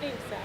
think so.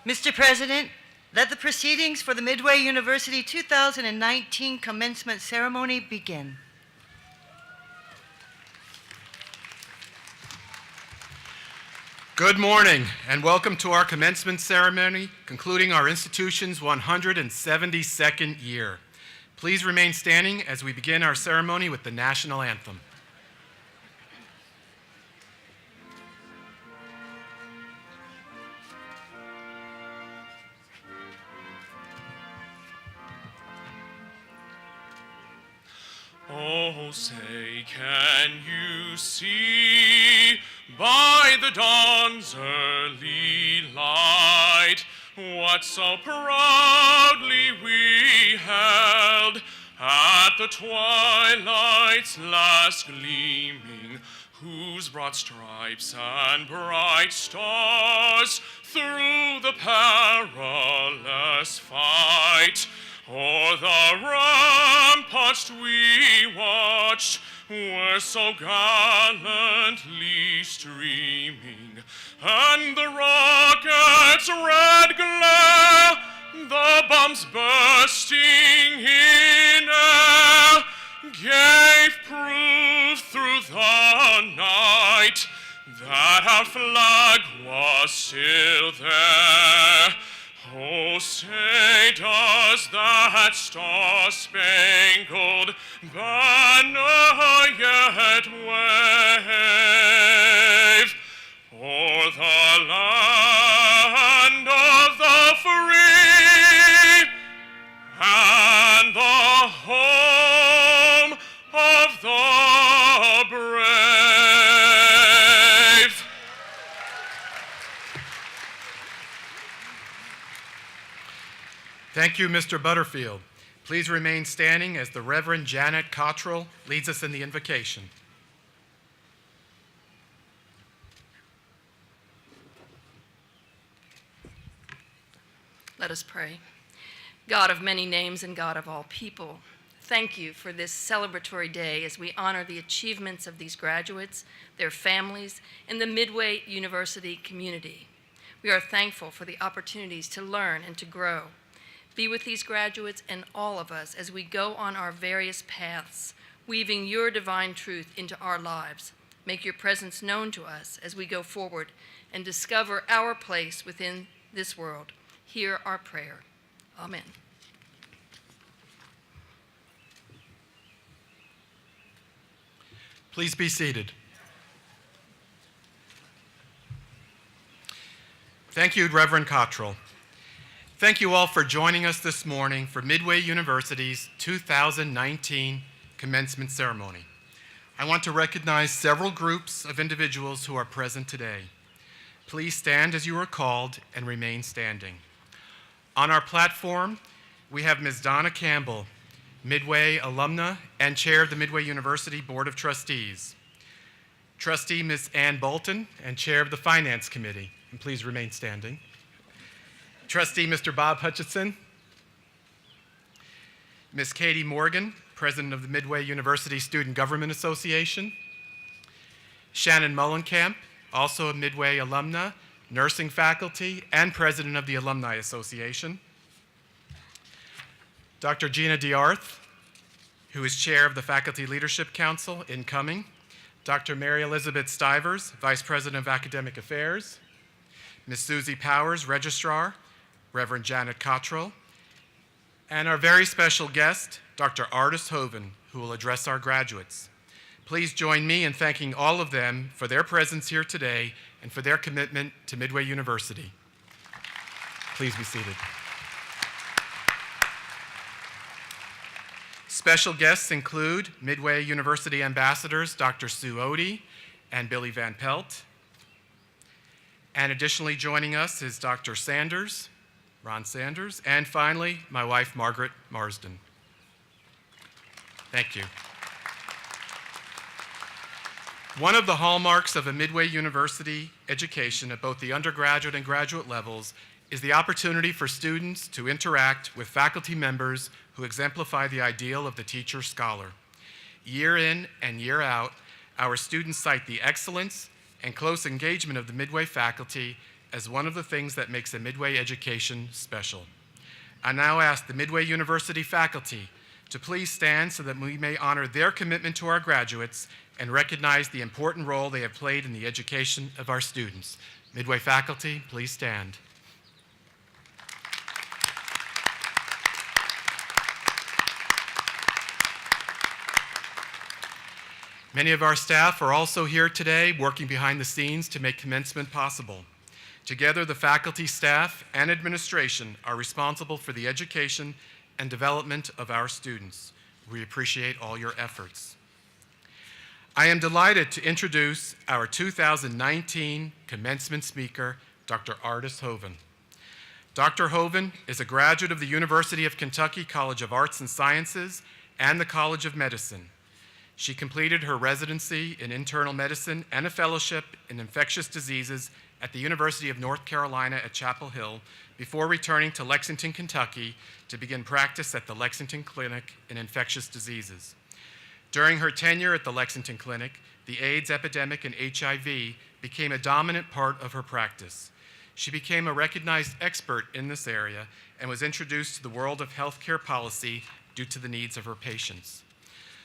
Mr. President, let the proceedings for the Midway University 2019 commencement ceremony begin. Good morning and welcome to our commencement ceremony concluding our institution's 172nd year. Please remain standing as we begin our ceremony with the national anthem. Oh, say, can you see by the dawn's early light what so proudly we held at the twilight's last gleaming, whose broad stripes and bright stars through the perilous fight o'er the ramparts we watched were so gallantly streaming, and the rocket's red glare, the bombs bursting in air, gave proof through the night that our flag was still there. Oh, say, does that star-spangled banner yet wave o'er the land of the free and the home of the brave? Thank you, Mr. Butterfield. Please remain standing as the Reverend Janet Cottrell leads us in the invocation. Let us pray. God of many names and God of all people, thank you for this celebratory day as we honor the achievements of these graduates, their families, and the Midway University community. We are thankful for the opportunities to learn and to grow. Be with these graduates and all of us as we go on our various paths, weaving your divine truth into our lives. Make your presence known to us as we go forward and discover our place within this world. Hear our prayer. Amen. Please be seated. Thank you, Reverend Cottrell. Thank you all for joining us this morning for Midway University's 2019 commencement ceremony. I want to recognize several groups of individuals who are present today. Please stand as you are called and remain standing. On our platform, we have Ms. Donna Campbell, Midway alumna and chair of the Midway University Board of Trustees. Trustee Ms. Ann Bolton and chair of the Finance Committee, and please remain standing. Trustee Mr. Bob Hutchinson, Ms. Katie Morgan, president of the Midway University Student Government Association, Shannon Mullenkamp, also a Midway alumna, nursing faculty, and president of the Alumni Association, Dr. Gina Diarth, who is chair of the Faculty Leadership Council, incoming, Dr. Mary Elizabeth Stivers, vice president of academic affairs, Ms. Susie Powers, registrar, Reverend Janet Cottrell, and our very special guest, Dr. Artis Hoven, who will address our graduates. Please join me in thanking all of them for their presence here today and for their commitment to Midway University. Please be seated. Special guests include Midway University ambassadors Dr. Sue Odie and Billy Van Pelt. And additionally joining us is Dr. Sanders, Ron Sanders, and finally, my wife, Margaret Marsden. Thank you. One of the hallmarks of a Midway University education at both the undergraduate and graduate levels is the opportunity for students to interact with faculty members who exemplify the ideal of the teacher-scholar. Year in and year out, our students cite the excellence and close engagement of the Midway faculty as one of the things that makes a Midway education special. I now ask the Midway University faculty to please stand so that we may honor their commitment to our graduates and recognize the important role they have played in the education of our students. Midway faculty, please stand. Many of our staff are also here today working behind the scenes to make commencement possible. Together, the faculty, staff, and administration are responsible for the education and development of our students. We appreciate all your efforts. I am delighted to introduce our 2019 commencement speaker, Dr. Ardis Hoven. Dr. Hoven is a graduate of the University of Kentucky College of Arts and Sciences and the College of Medicine. She completed her residency in internal medicine and a fellowship in infectious diseases at the University of North Carolina at Chapel Hill before returning to Lexington, Kentucky to begin practice at the Lexington Clinic in infectious diseases. During her tenure at the Lexington Clinic, the AIDS epidemic and HIV became a dominant part of her practice. She became a recognized expert in this area and was introduced to the world of healthcare policy due to the needs of her patients.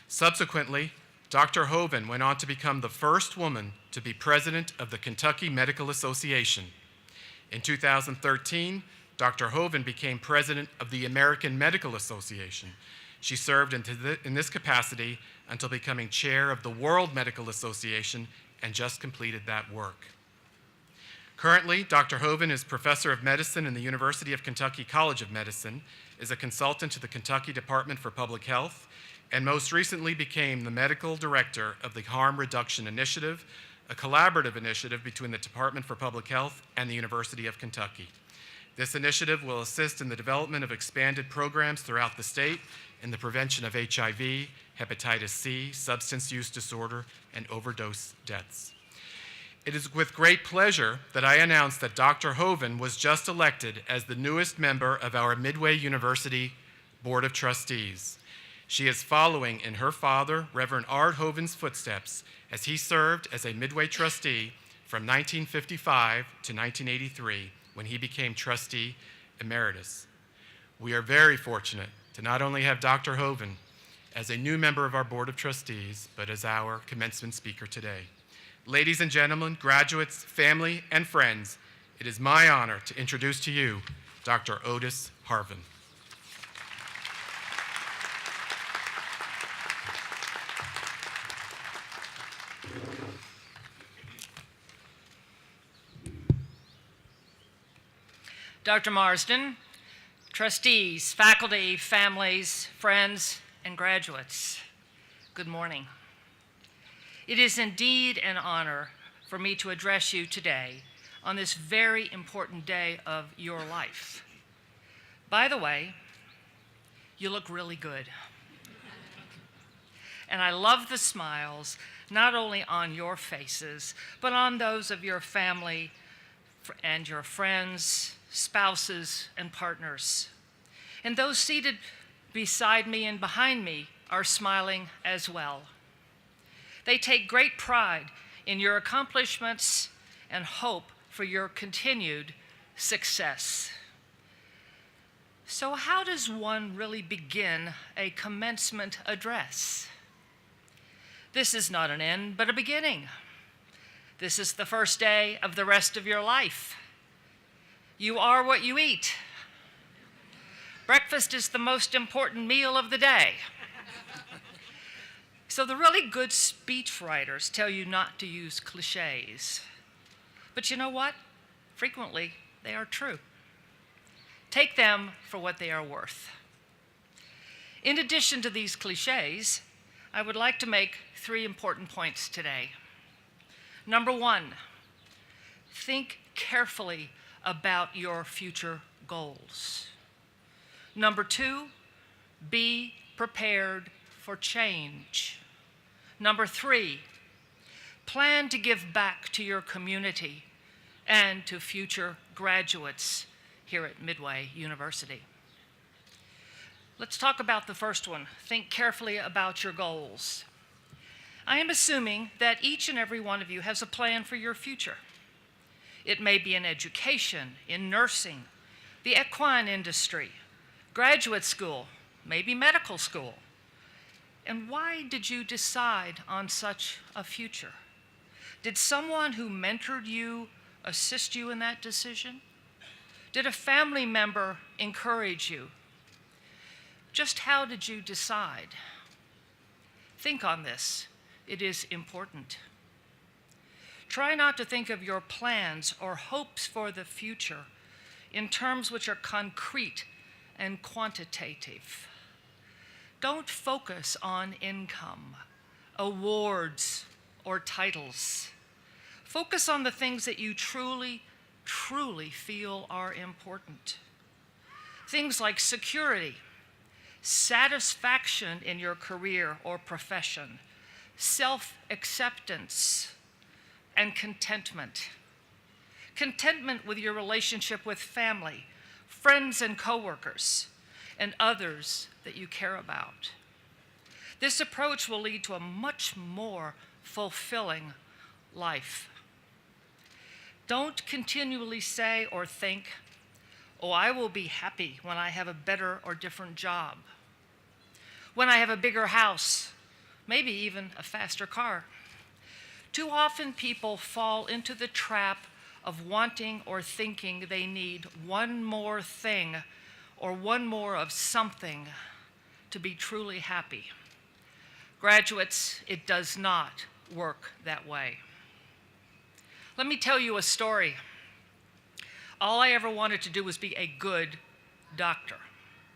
Subsequently, Dr. Hoven went on to become the first woman to be president of the Kentucky Medical Association. In 2013, Dr. Hoven became president of the American Medical Association. She served in this capacity until becoming chair of the World Medical Association and just completed that work. Currently, Dr. Hoven is professor of medicine in the University of Kentucky College of Medicine, is a consultant to the Kentucky Department for Public Health, and most recently became the medical director of the Harm Reduction Initiative, a collaborative initiative between the Department for Public Health and the University of Kentucky. This initiative will assist in the development of expanded programs throughout the state in the prevention of HIV, hepatitis C, substance use disorder, and overdose deaths. It is with great pleasure that I announce that Dr. Hoven was just elected as the newest member of our Midway University Board of Trustees. She is following in her father, Reverend Ard Hoven's footsteps, as he served as a Midway trustee from 1955 to 1983, when he became trustee emeritus. We are very fortunate to not only have Dr. Hoven as a new member of our Board of Trustees, but as our commencement speaker today. Ladies and gentlemen, graduates, family, and friends, it is my honor to introduce to you Dr. Ardis Hoven. Dr. Marsden, trustees, faculty, families, friends, and graduates, good morning. It is indeed an honor for me to address you today on this very important day of your life. By the way, you look really good. And I love the smiles, not only on your faces, but on those of your family and your friends, spouses, and partners. And those seated beside me and behind me are smiling as well. They take great pride in your accomplishments and hope for your continued success. So how does one really begin a commencement address? This is not an end, but a beginning. This is the first day of the rest of your life. You are what you eat. Breakfast is the most important meal of the day. So the really good speech writers tell you not to use cliches. But you know what? Frequently, they are true. Take them for what they are worth. In addition to these cliches, I would like to make 3 important points today. Number 1, think carefully about your future goals. Number 2, be prepared for change. Number 3, plan to give back to your community and to future graduates here at Midway University. Let's talk about the first one. Think carefully about your goals. I am assuming that each and every one of you has a plan for your future. It may be in education, in nursing, the equine industry, graduate school, maybe medical school. And why did you decide on such a future? Did someone who mentored you assist you in that decision? Did a family member encourage you? Just how did you decide? Think on this. It is important. Try not to think of your plans or hopes for the future in terms which are concrete and quantitative. Don't focus on income, awards, or titles. Focus on the things that you truly feel are important. Things like security, satisfaction in your career or profession, self-acceptance, and contentment. Contentment with your relationship with family, friends and coworkers, and others that you care about. This approach will lead to a much more fulfilling life. Don't continually say or think, "Oh, I will be happy when I have a better or different job, when I have a bigger house, maybe even a faster car." Too often people fall into the trap of wanting or thinking they need one more thing or one more of something to be truly happy. Graduates, it does not work that way. Let me tell you a story. All I ever wanted to do was be a good doctor.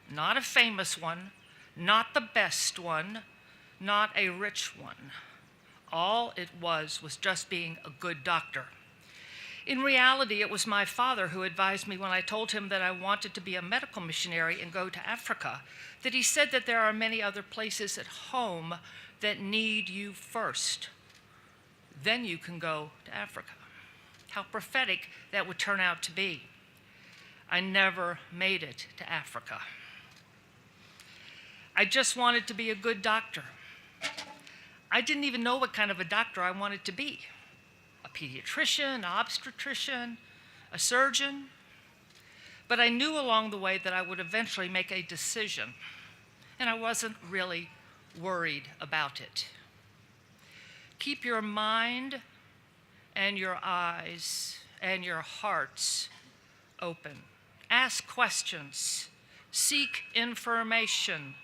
Not a famous one, not the best one, not a rich one. All it was just being a good doctor. In reality, it was my father who advised me when I told him that I wanted to be a medical missionary and go to Africa, that he said that there are many other places at home that need you first. Then you can go to Africa. How prophetic that would turn out to be. I never made it to Africa. I just wanted to be a good doctor. I didn't even know what kind of a doctor I wanted to be. A pediatrician, an obstetrician, a surgeon. But I knew along the way that I would eventually make a decision, and I wasn't really worried about it. Keep your mind and your eyes and your hearts open. Ask questions. Seek information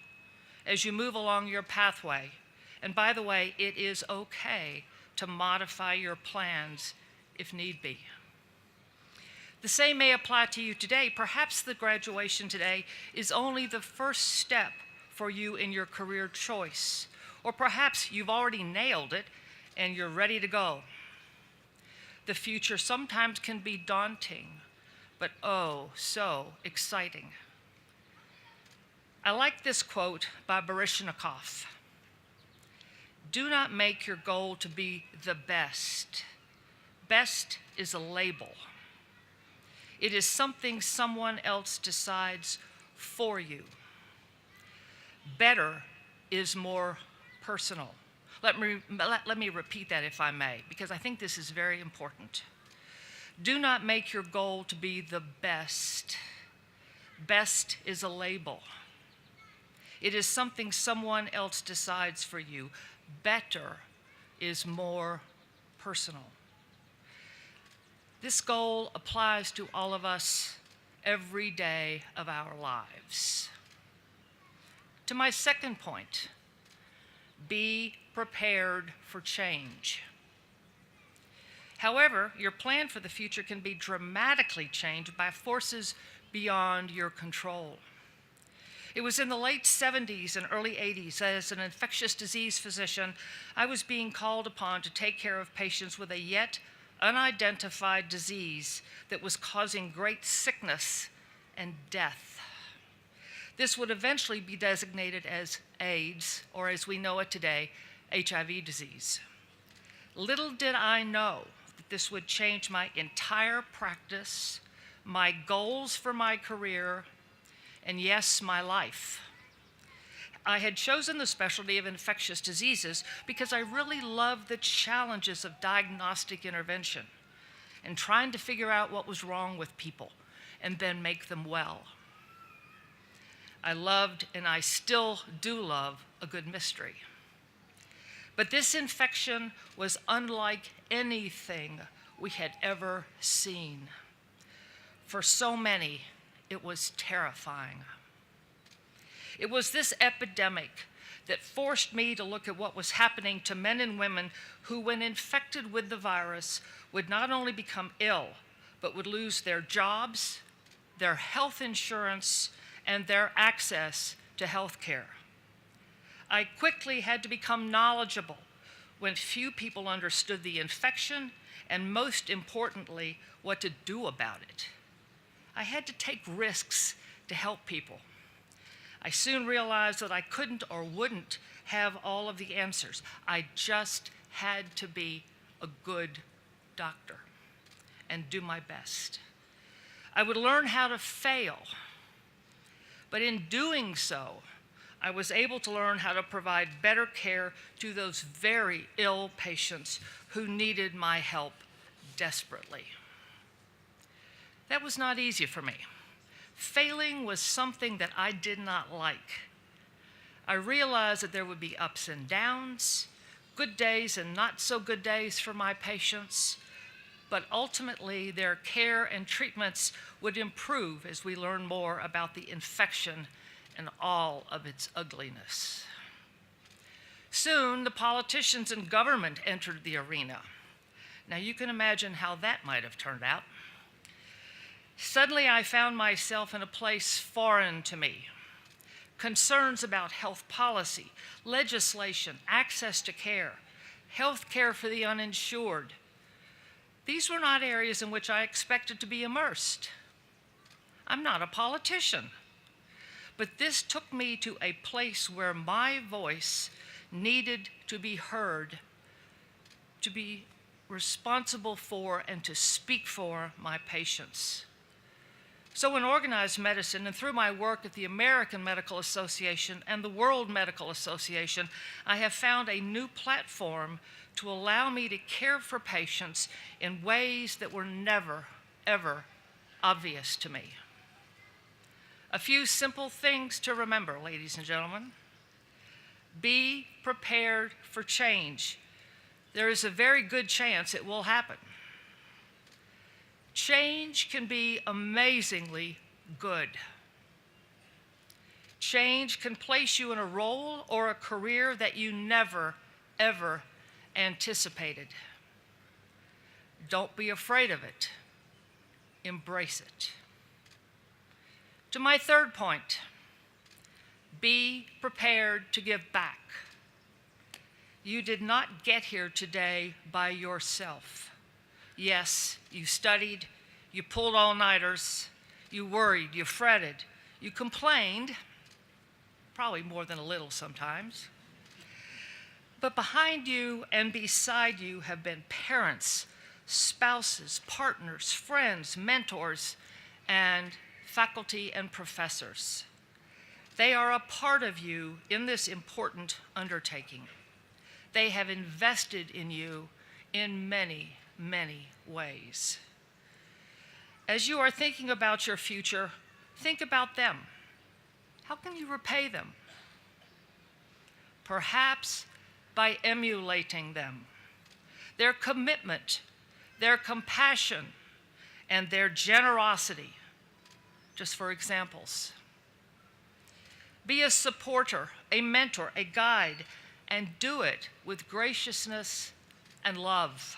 as you move along your pathway. And by the way, it is okay to modify your plans if need be. The same may apply to you today. Perhaps the graduation today is only the first step for you in your career choice. Or perhaps you've already nailed it and you're ready to go. The future sometimes can be daunting, but oh, so exciting. I like this quote by Baryshnikov. Do not make your goal to be the best. Best is a label. It is something someone else decides for you. Better is more personal. Let me repeat that if I may, because I think this is very important. Do not make your goal to be the best. Best is a label. It is something someone else decides for you. Better is more personal. This goal applies to all of us every day of our lives. To my second point, be prepared for change. However, your plan for the future can be dramatically changed by forces beyond your control. It was in the late 70s and early 80s, as an infectious disease physician, I was being called upon to take care of patients with a yet unidentified disease that was causing great sickness and death. This would eventually be designated as AIDS, or as we know it today, HIV disease. Little did I know that this would change my entire practice, my goals for my career, and yes, my life. I had chosen the specialty of infectious diseases because I really love the challenges of diagnostic intervention. and trying to figure out what was wrong with people and then make them well. I loved, and I still do love, a good mystery. But this infection was unlike anything we had ever seen. For so many, it was terrifying. It was this epidemic that forced me to look at what was happening to men and women who, when infected with the virus, would not only become ill, but would lose their jobs, their health insurance, and their access to health care. I quickly had to become knowledgeable when few people understood the infection and, most importantly, what to do about it. I had to take risks to help people. I soon realized that I couldn't or wouldn't have all of the answers. I just had to be a good doctor and do my best. I would learn how to fail, but in doing so, I was able to learn how to provide better care to those very ill patients who needed my help desperately. That was not easy for me. Failing was something that I did not like. I realized that there would be ups and downs, good days and not so good days for my patients, but ultimately their care and treatments would improve as we learn more about the infection and all of its ugliness. Soon, the politicians and government entered the arena. Now you can imagine how that might have turned out. Suddenly, I found myself in a place foreign to me. Concerns about health policy, legislation, access to care, health care for the uninsured. These were not areas in which I expected to be immersed. I'm not a politician. But this took me to a place where my voice needed to be heard, to be responsible for and to speak for my patients. So in organized medicine and through my work at the American Medical Association and the World Medical Association, I have found a new platform to allow me to care for patients in ways that were never, ever obvious to me. A few simple things to remember, ladies and gentlemen. Be prepared for change. There is a very good chance it will happen. Change can be amazingly good. Change can place you in a role or a career that you never, ever anticipated. Don't be afraid of it. Embrace it. To my third point, be prepared to give back. You did not get here today by yourself. Yes, you studied, you pulled all-nighters, you worried, you fretted, you complained, probably more than a little sometimes. But behind you and beside you have been parents, spouses, partners, friends, mentors, and faculty and professors. They are a part of you in this important undertaking. They have invested in you in many, many ways. As you are thinking about your future, think about them. How can you repay them? Perhaps by emulating them. Their commitment, their compassion, and their generosity, just for examples. Be a supporter, a mentor, a guide, and do it with graciousness and love.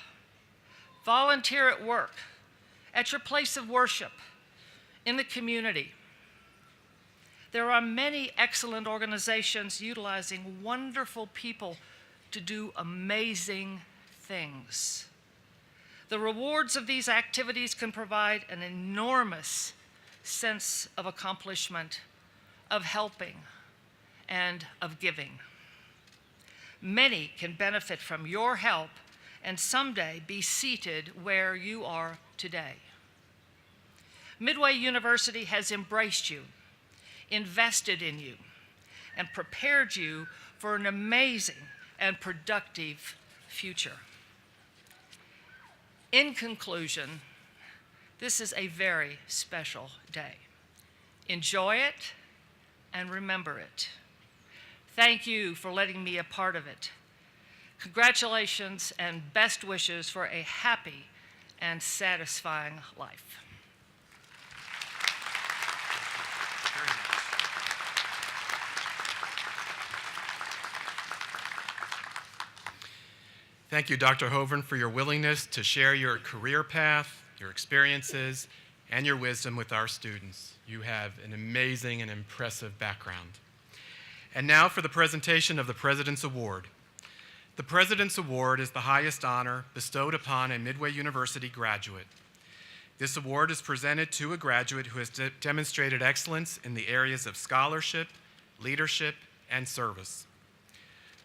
Volunteer at work, at your place of worship, in the community. There are many excellent organizations utilizing wonderful people to do amazing things. The rewards of these activities can provide an enormous sense of accomplishment, of helping, and of giving. Many can benefit from your help and someday be seated where you are today. Midway University has embraced you, invested in you, and prepared you for an amazing and productive future. In conclusion, this is a very special day. Enjoy it and remember it. Thank you for letting me a part of it. Congratulations and best wishes for a happy and satisfying life. Thank you, Dr. Hoven, for your willingness to share your career path, your experiences, and your wisdom with our students. You have an amazing and impressive background. And now for the presentation of the President's Award. The President's Award is the highest honor bestowed upon a Midway University graduate. This award is presented to a graduate who has demonstrated excellence in the areas of scholarship, leadership, and service.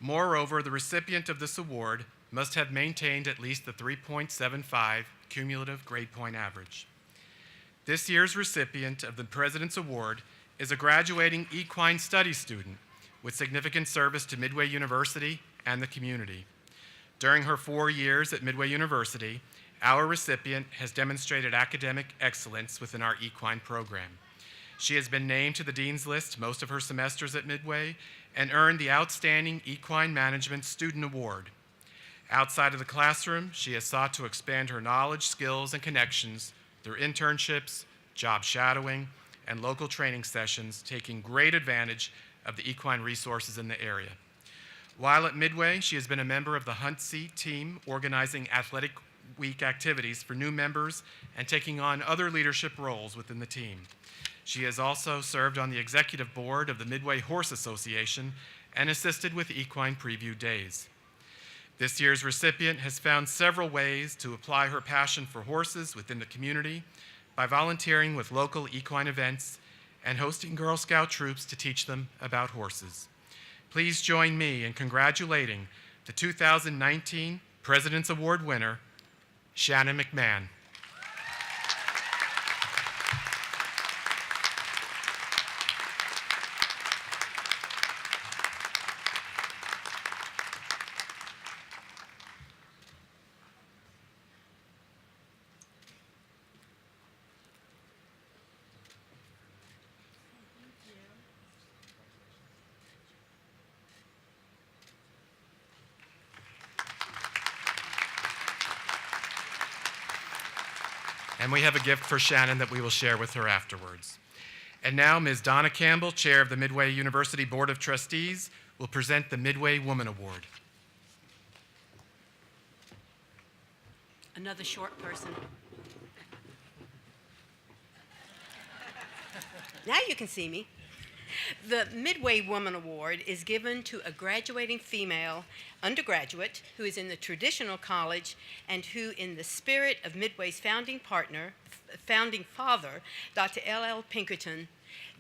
Moreover, the recipient of this award must have maintained at least the 3.75 cumulative grade point average. This year's recipient of the President's Award is a graduating equine studies student with significant service to Midway University and the community. During her 4 years at Midway University, our recipient has demonstrated academic excellence within our equine program. She has been named to the Dean's List most of her semesters at Midway and earned the Outstanding Equine Management Student Award. Outside of the classroom, she has sought to expand her knowledge, skills, and connections through internships, job shadowing, and local training sessions, taking great advantage of the equine resources in the area. While at Midway, she has been a member of the Hunt Seat team, organizing athletic week activities for new members and taking on other leadership roles within the team. She has also served on the executive board of the Midway Horse Association and assisted with equine preview days. This year's recipient has found several ways to apply her passion for horses within the community by volunteering with local equine events and hosting Girl Scout troops to teach them about horses. Please join me in congratulating the 2019 President's Award winner, Shannon McMahon. And we have a gift for Shannon that we will share with her afterwards. And now, Ms. Donna Campbell, Chair of the Midway University Board of Trustees, will present the Midway Woman Award. Another short person. Now you can see me. The Midway Woman Award is given to a graduating female undergraduate who is in the traditional college and who, in the spirit of Midway's founding father, Dr. L.L. Pinkerton,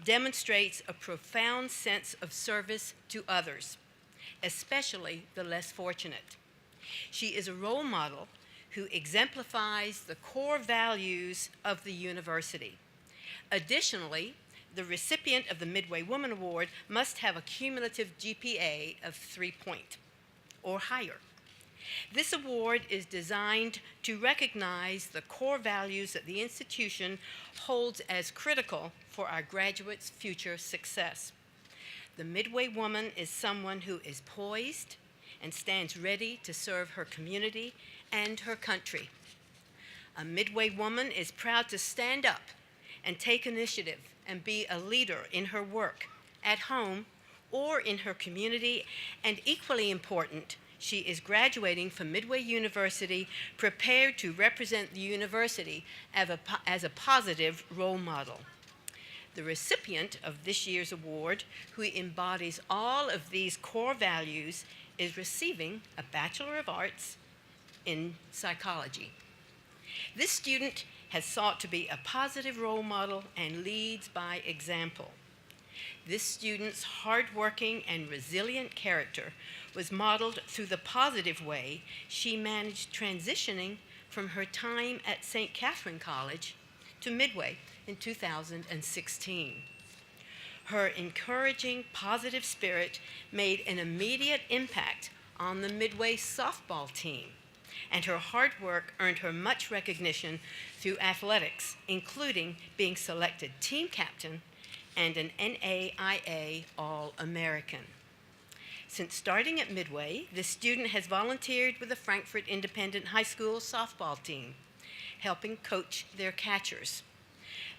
demonstrates a profound sense of service to others, especially the less fortunate. She is a role model who exemplifies the core values of the university. Additionally, the recipient of the Midway Woman Award must have a cumulative GPA of 3 or higher. This award is designed to recognize the core values that the institution holds as critical for our graduates' future success. The Midway Woman is someone who is poised and stands ready to serve her community and her country. A Midway Woman is proud to stand up and take initiative and be a leader in her work, at home, or in her community, and equally important, she is graduating from Midway University prepared to represent the university as a positive role model. The recipient of this year's award, who embodies all of these core values, is receiving a Bachelor of Arts in Psychology. This student has sought to be a positive role model and leads by example. This student's hardworking and resilient character was modeled through the positive way she managed transitioning from her time at St. Catherine College to Midway in 2016. Her encouraging, positive spirit made an immediate impact on the Midway softball team, and her hard work earned her much recognition through athletics, including being selected team captain and an NAIA All-American. Since starting at Midway, the student has volunteered with the Frankfort Independent High School softball team, helping coach their catchers.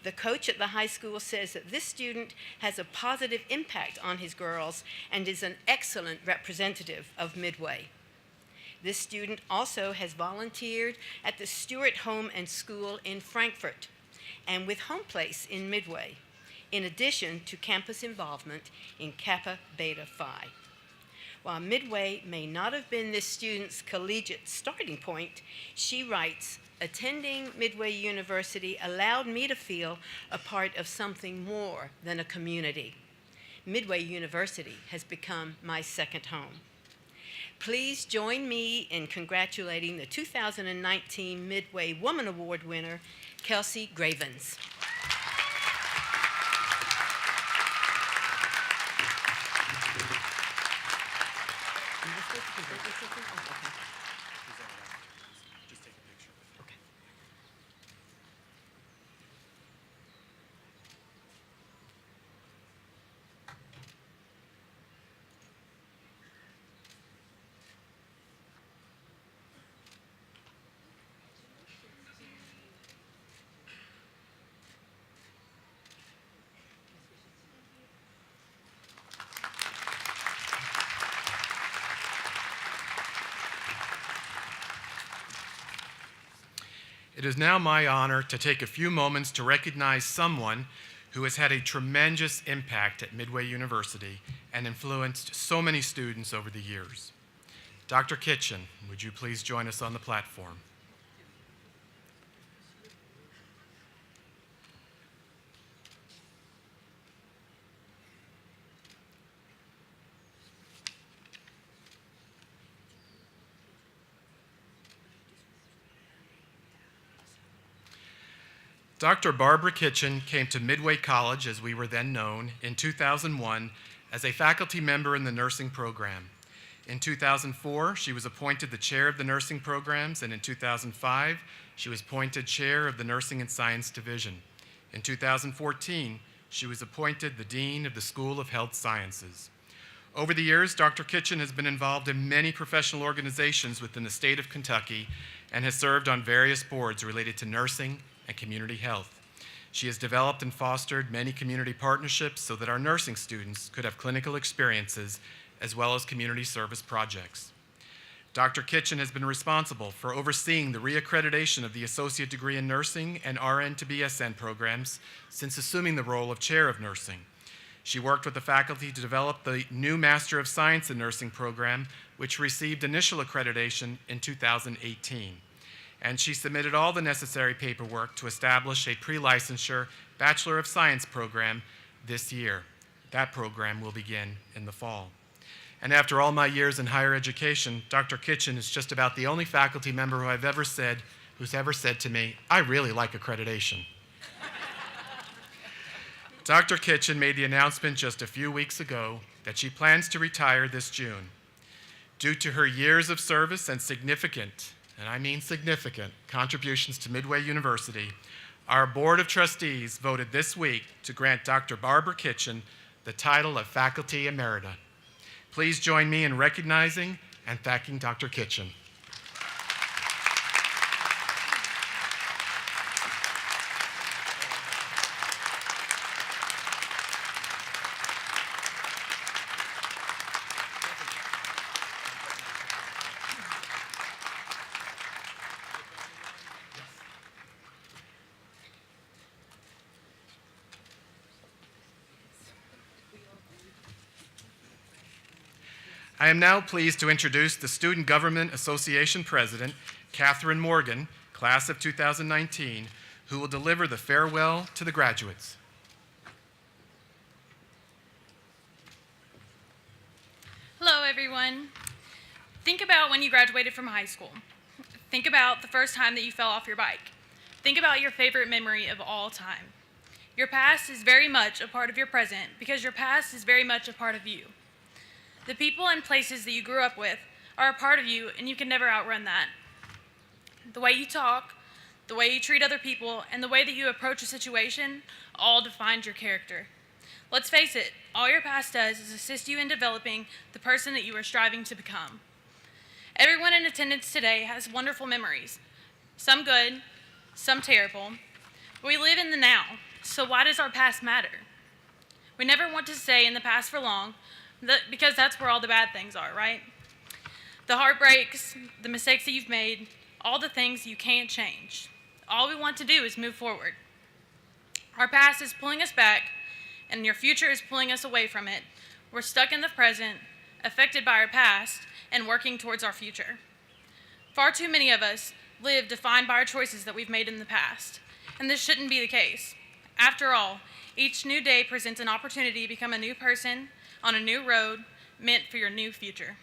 The coach at the high school says that this student has a positive impact on his girls and is an excellent representative of Midway. This student also has volunteered at the Stewart Home and School in Frankfort and with Home Place in Midway, in addition to campus involvement in Kappa Beta Phi. While Midway may not have been this student's collegiate starting point, she writes, "Attending Midway University allowed me to feel a part of something more than a community. Midway University has become my second home." Please join me in congratulating the 2019 Midway Woman Award winner, Kelsey Gravens. It is now my honor to take a few moments to recognize someone who has had a tremendous impact at Midway University and influenced so many students over the years. Dr. Kitchen, would you please join us on the platform? Dr. Barbara Kitchen came to Midway College, as we were then known, in 2001 as a faculty member in the nursing program. In 2004, she was appointed the chair of the nursing programs, and in 2005, she was appointed chair of the Nursing and Science Division. In 2014, she was appointed the dean of the School of Health Sciences. Over the years, Dr. Kitchen has been involved in many professional organizations within the state of Kentucky and has served on various boards related to nursing and community health. She has developed and fostered many community partnerships so that our nursing students could have clinical experiences as well as community service projects. Dr. Kitchen has been responsible for overseeing the reaccreditation of the Associate Degree in Nursing and RN to BSN programs since assuming the role of Chair of Nursing. She worked with the faculty to develop the new Master of Science in Nursing program, which received initial accreditation in 2018. And she submitted all the necessary paperwork to establish a pre-licensure Bachelor of Science program this year. That program will begin in the fall. And after all my years in higher education, Dr. Kitchen is just about the only faculty member who's ever said to me, "I really like accreditation." Dr. Kitchen made the announcement just a few weeks ago that she plans to retire this June. Due to her years of service and significant, and I mean significant, contributions to Midway University, our Board of Trustees voted this week to grant Dr. Barbara Kitchen the title of Faculty Emerita. Please join me in recognizing and thanking Dr. Kitchen. I am now pleased to introduce the Student Government Association President, Catherine Morgan, class of 2019, who will deliver the farewell to the graduates. Hello, everyone. Think about when you graduated from high school. Think about the first time that you fell off your bike. Think about your favorite memory of all time. Your past is very much a part of your present because your past is very much a part of you. The people and places that you grew up with are a part of you, and you can never outrun that. The way you talk, the way you treat other people, and the way that you approach a situation all defines your character. Let's face it, all your past does is assist you in developing the person that you are striving to become. Everyone in attendance today has wonderful memories, some good, some terrible. But we live in the now, so why does our past matter? We never want to stay in the past for long, because that's where all the bad things are, right? The heartbreaks, the mistakes that you've made, all the things you can't change. All we want to do is move forward. Our past is pulling us back, and your future is pulling us away from it. We're stuck in the present, affected by our past, and working towards our future. Far too many of us live defined by our choices that we've made in the past, and this shouldn't be the case. After all, each new day presents an opportunity to become a new person on a new road meant for your new future.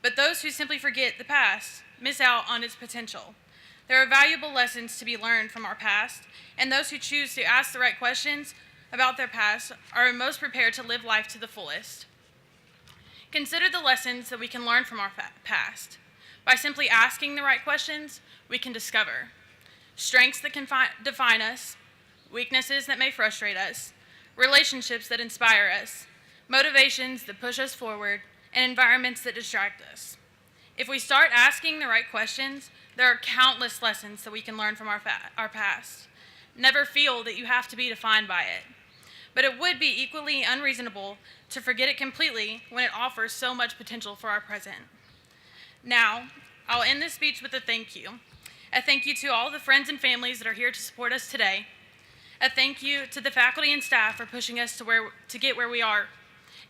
But those who simply forget the past miss out on its potential. There are valuable lessons to be learned from our past, and those who choose to ask the right questions about their past are most prepared to live life to the fullest. Consider the lessons that we can learn from our past. By simply asking the right questions, we can discover strengths that can define us, weaknesses that may frustrate us, relationships that inspire us, motivations that push us forward, and environments that distract us. If we start asking the right questions, there are countless lessons that we can learn from our past. Never feel that you have to be defined by it. But it would be equally unreasonable to forget it completely when it offers so much potential for our present. Now, I'll end this speech with a thank you. A thank you to all the friends and families that are here to support us today. A thank you to the faculty and staff for pushing us to get where we are.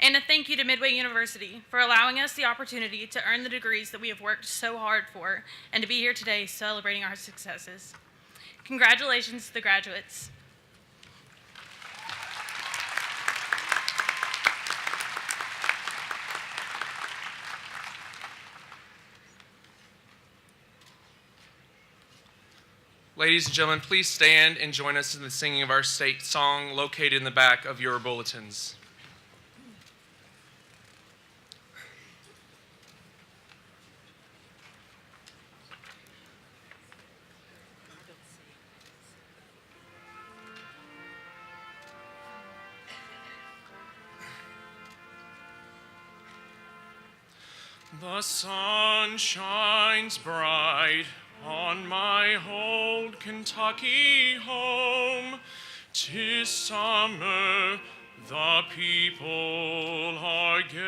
And a thank you to Midway University for allowing us the opportunity to earn the degrees that we have worked so hard for and to be here today celebrating our successes. Congratulations to the graduates. Ladies and gentlemen, please stand and join us in the singing of our state song located in the back of your bulletins. The sun shines bright on my old Kentucky home. 'Tis summer, the people are gay.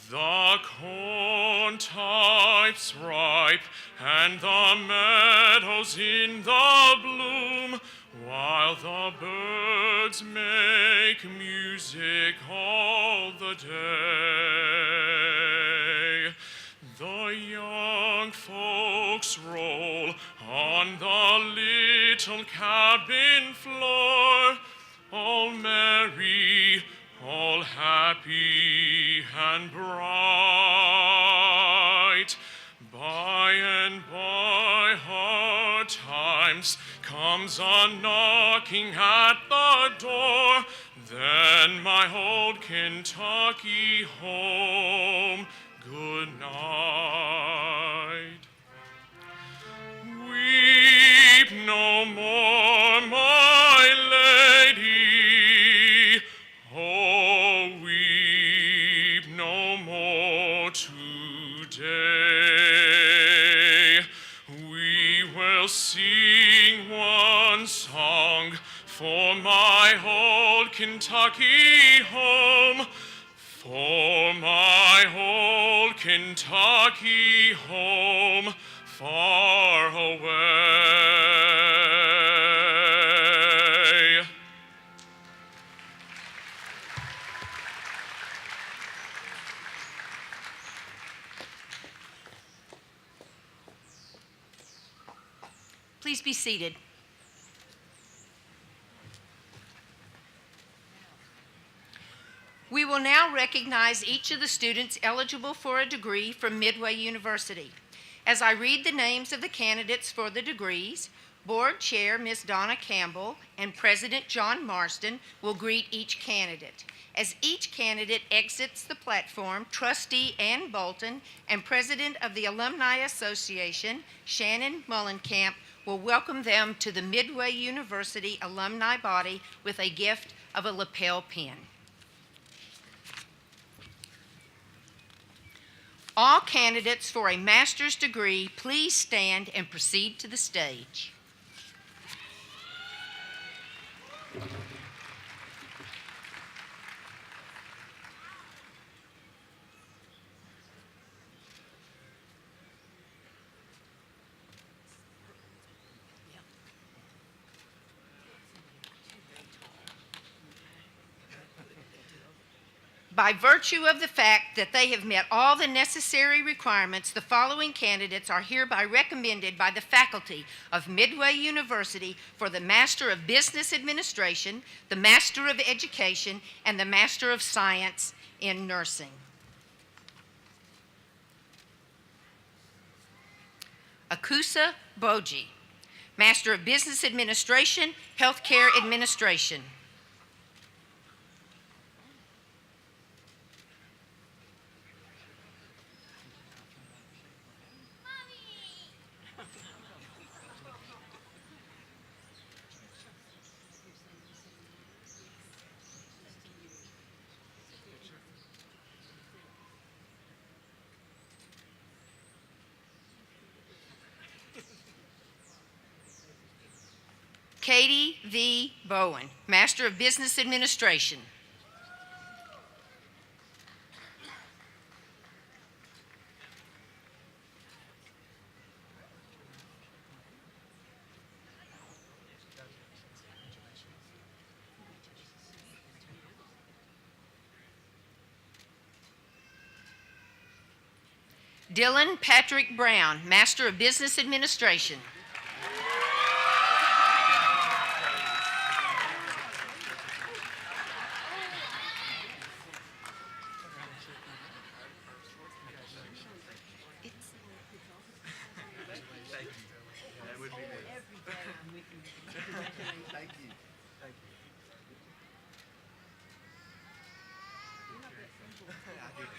The corn types ripe and the meadows in the bloom, while the birds make music all the day. The young folks roll on the little cabin floor, all merry, all happy and bright. By and by hard times comes a knocking at the door, then my old Kentucky home, good night. Weep no more, my lady, oh, weep no more today. We will sing one song for my old Kentucky home, for my old Kentucky home far away. Please be seated. We will now recognize each of the students eligible for a degree from Midway University. As I read the names of the candidates for the degrees, Board Chair Ms. Donna Campbell and President John Marston will greet each candidate. As each candidate exits the platform, Trustee Ann Bolton and President of the Alumni Association, Shannon Mullenkamp, will welcome them to the Midway University alumni body with a gift of a lapel pin. All candidates for a master's degree, please stand and proceed to the stage. By virtue of the fact that they have met all the necessary requirements, the following candidates are hereby recommended by the faculty of Midway University for the Master of Business Administration, the Master of Education, and the Master of Science in Nursing. Akusa Boji, Master of Business Administration, Healthcare Administration. Katie V. Bowen, Master of Business Administration. Dylan Patrick Brown, Master of Business Administration.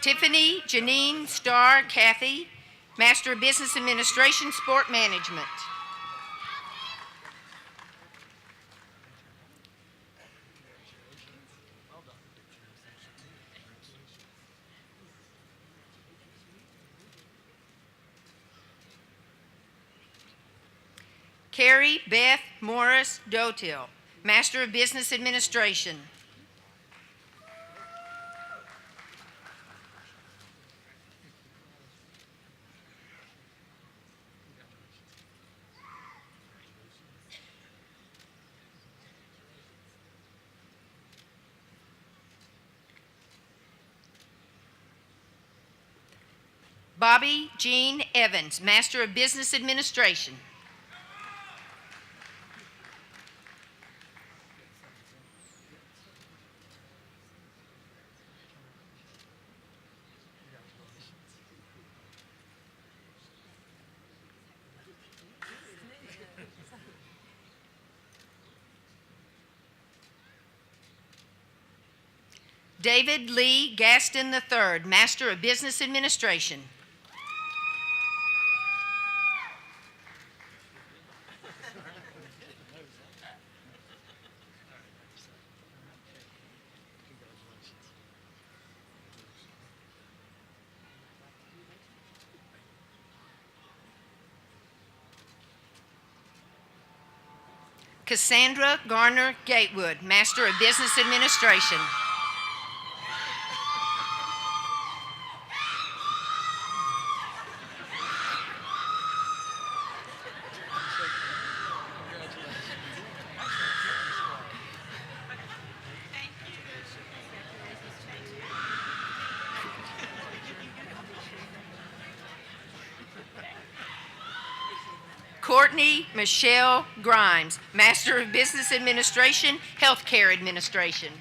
Tiffany Janine Starr Cathy, Master of Business Administration, Sport Management. Carrie Beth Morris Dotil, Master of Business Administration. Bobby Jean Evans, Master of Business Administration. David Lee Gaston III, Master of Business Administration. Cassandra Garner Gatewood, Master of Business Administration. Courtney Michelle Grimes, Master of Business Administration, Healthcare Administration.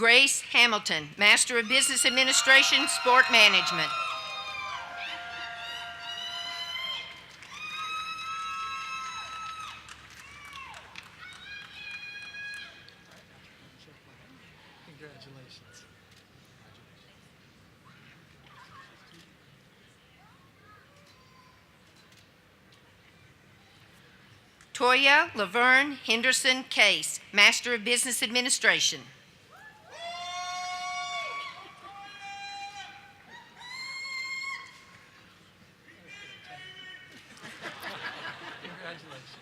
Grace Hamilton, Master of Business Administration, Sport Management. Congratulations. Toya Laverne Henderson Case, Master of Business Administration. Congratulations.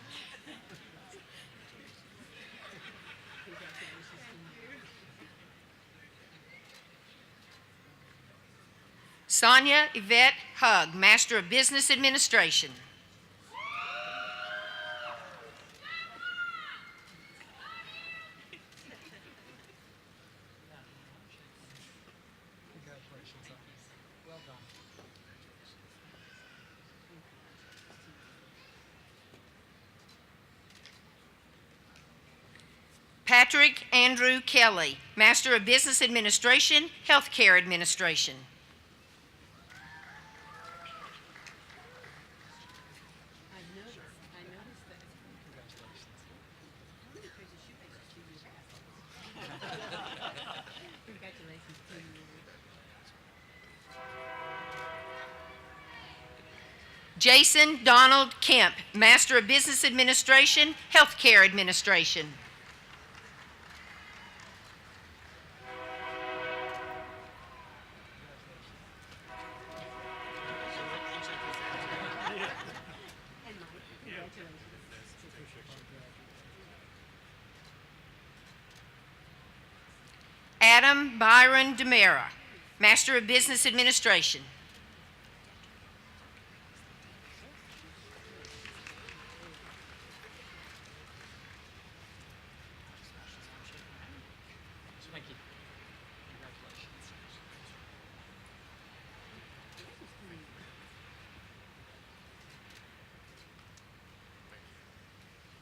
Sonia Yvette Hug, Master of Business Administration. Congratulations. Well done. Patrick Andrew Kelly, Master of Business Administration, Healthcare Administration. Jason Donald Kemp, Master of Business Administration, Healthcare Administration. Adam Byron Demera, Master of Business Administration.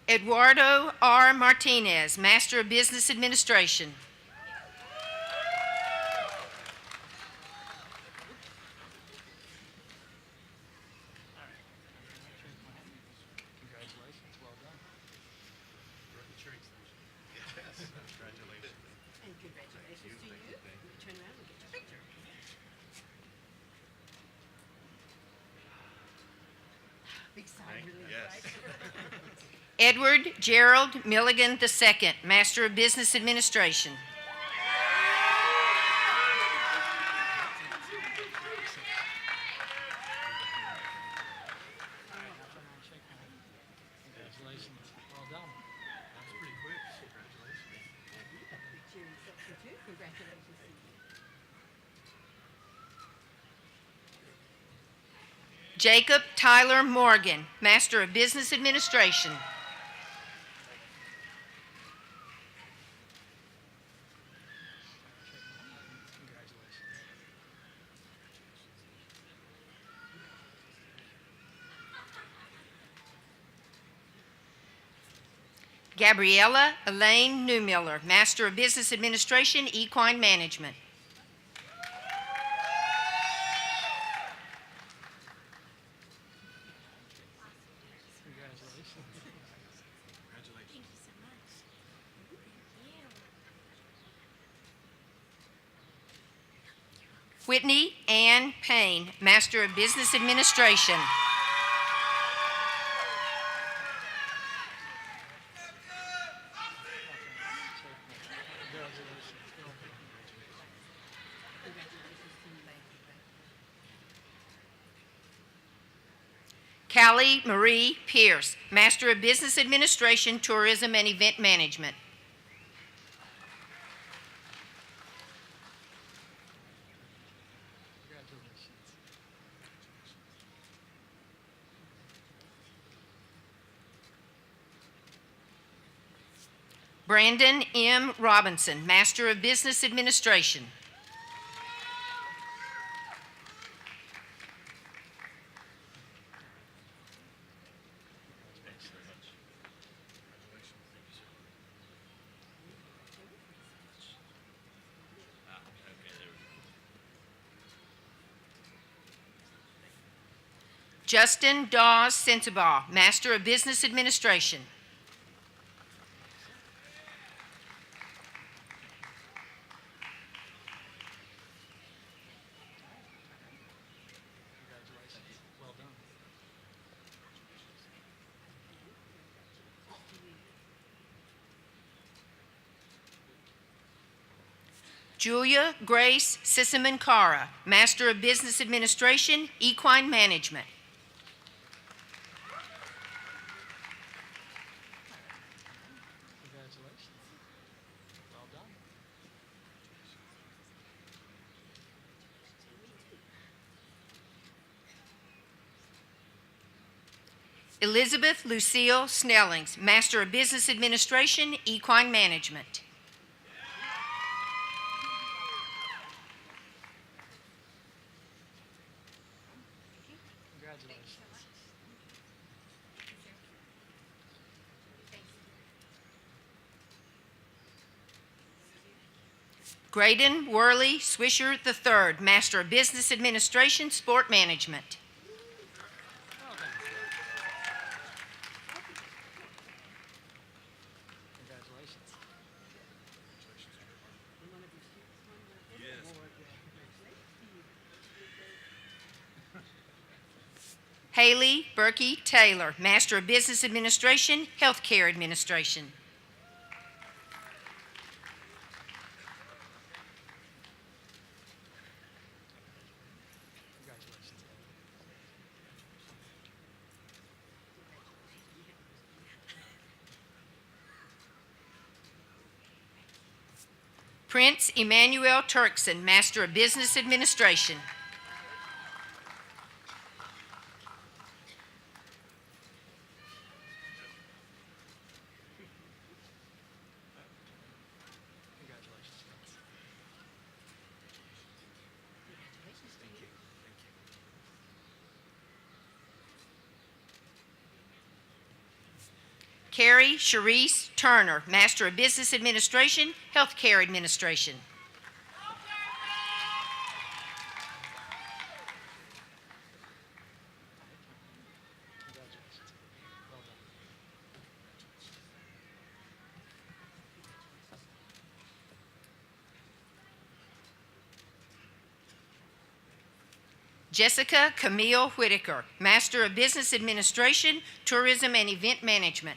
Eduardo R. Martinez, Master of Business Administration. Congratulations. Well done. You're at the cheering station. Yes. Congratulations. And congratulations to you. Turn around and get your picture. Big sigh of relief, right? Edward Gerald Milligan II, Master of Business Administration. Congratulations. Well done. That was pretty quick. Congratulations. Big cheering section too. Congratulations to you. Jacob Tyler Morgan, Master of Business Administration. Gabriella Elaine Newmiller, Master of Business Administration, Equine Management. Whitney Ann Payne, Master of Business Administration. Callie Marie Pierce, Master of Business Administration, Tourism and Event Management. Brandon M. Robinson, Master of Business Administration. Justin Dawes Sensabaugh, Master of Business Administration. Julia Grace Sissaman Cara, Master of Business Administration, Equine Management. Elizabeth Lucille Snellings, Master of Business Administration, Equine Management. Graydon Worley Swisher III, Master of Business Administration, Sport Management. Haley Berkey Taylor, Master of Business Administration, Healthcare Administration. Prince Emmanuel Turkson, Master of Business Administration. Carrie Charisse Turner, Master of Business Administration, Healthcare Administration. Jessica Camille Whitaker, Master of Business Administration, Tourism and Event Management.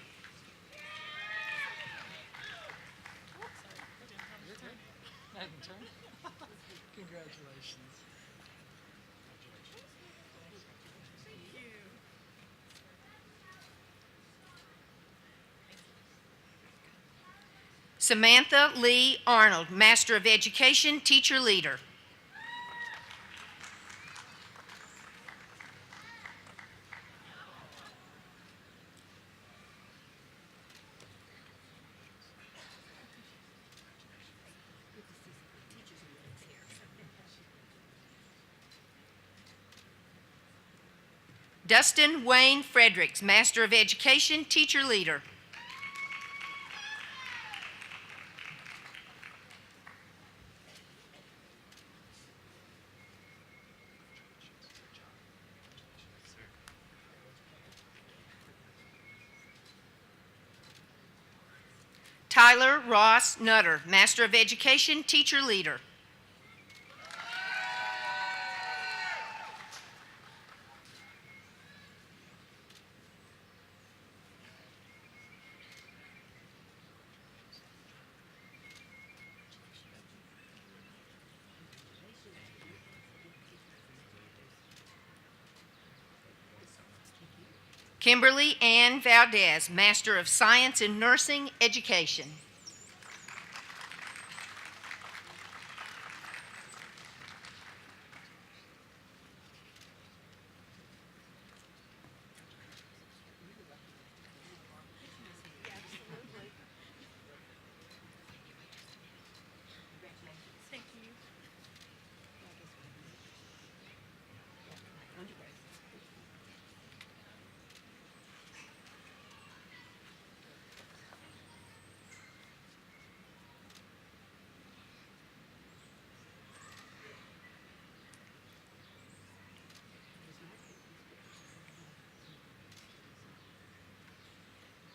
Samantha Lee Arnold, Master of Education, Teacher Leader. Dustin Wayne Fredericks, Master of Education, Teacher Leader. Tyler Ross Nutter, Master of Education, Teacher Leader. Kimberly Ann Valdez, Master of Science in Nursing Education.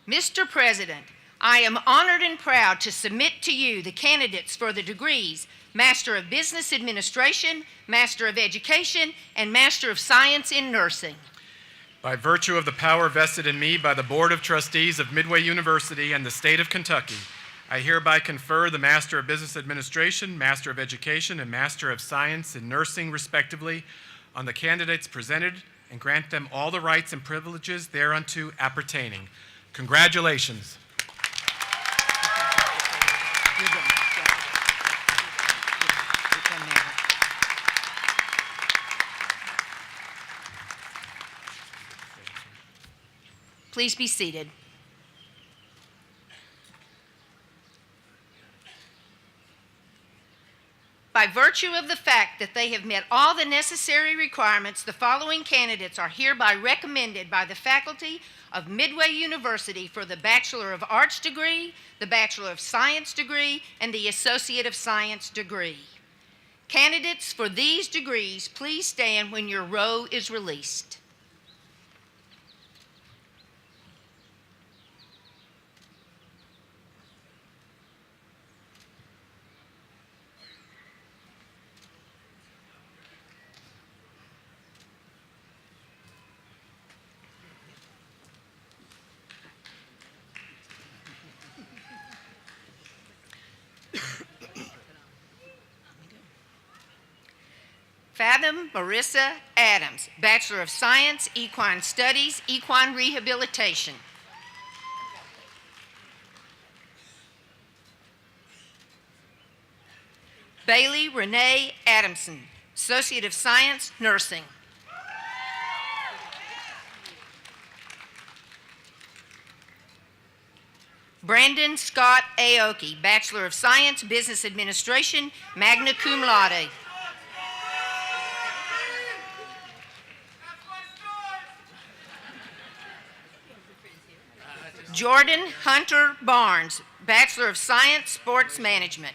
Mr. President, I am honored and proud to submit to you the candidates for the degrees Master of Business Administration, Master of Education, and Master of Science in Nursing. By virtue of the power vested in me by the Board of Trustees of Midway University and the state of Kentucky, I hereby confer the Master of Business Administration, Master of Education, and Master of Science in Nursing, respectively, on the candidates presented and grant them all the rights and privileges thereunto appertaining. Congratulations. Please be seated. By virtue of the fact that they have met all the necessary requirements, the following candidates are hereby recommended by the faculty of Midway University for the Bachelor of Arts degree, the Bachelor of Science degree, and the Associate of Science degree. Candidates for these degrees, please stand when your row is released. Fathom Marissa Adams, Bachelor of Science, Equine Studies, Equine Rehabilitation. Bailey Renee Adamson, Associate of Science, Nursing. Brandon Scott Aoki, Bachelor of Science, Business Administration, magna cum laude. Jordan Hunter Barnes, Bachelor of Science, Sports Management.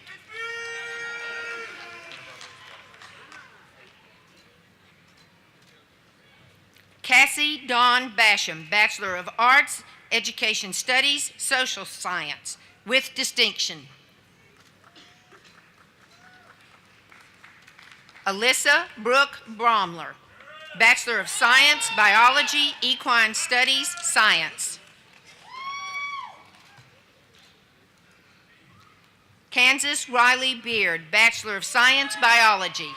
Cassie Dawn Basham, Bachelor of Arts, Education Studies, Social Science, with distinction. Alyssa Brooke Bromler, Bachelor of Science, Biology, Equine Studies, Science. Kansas Riley Beard, Bachelor of Science, Biology.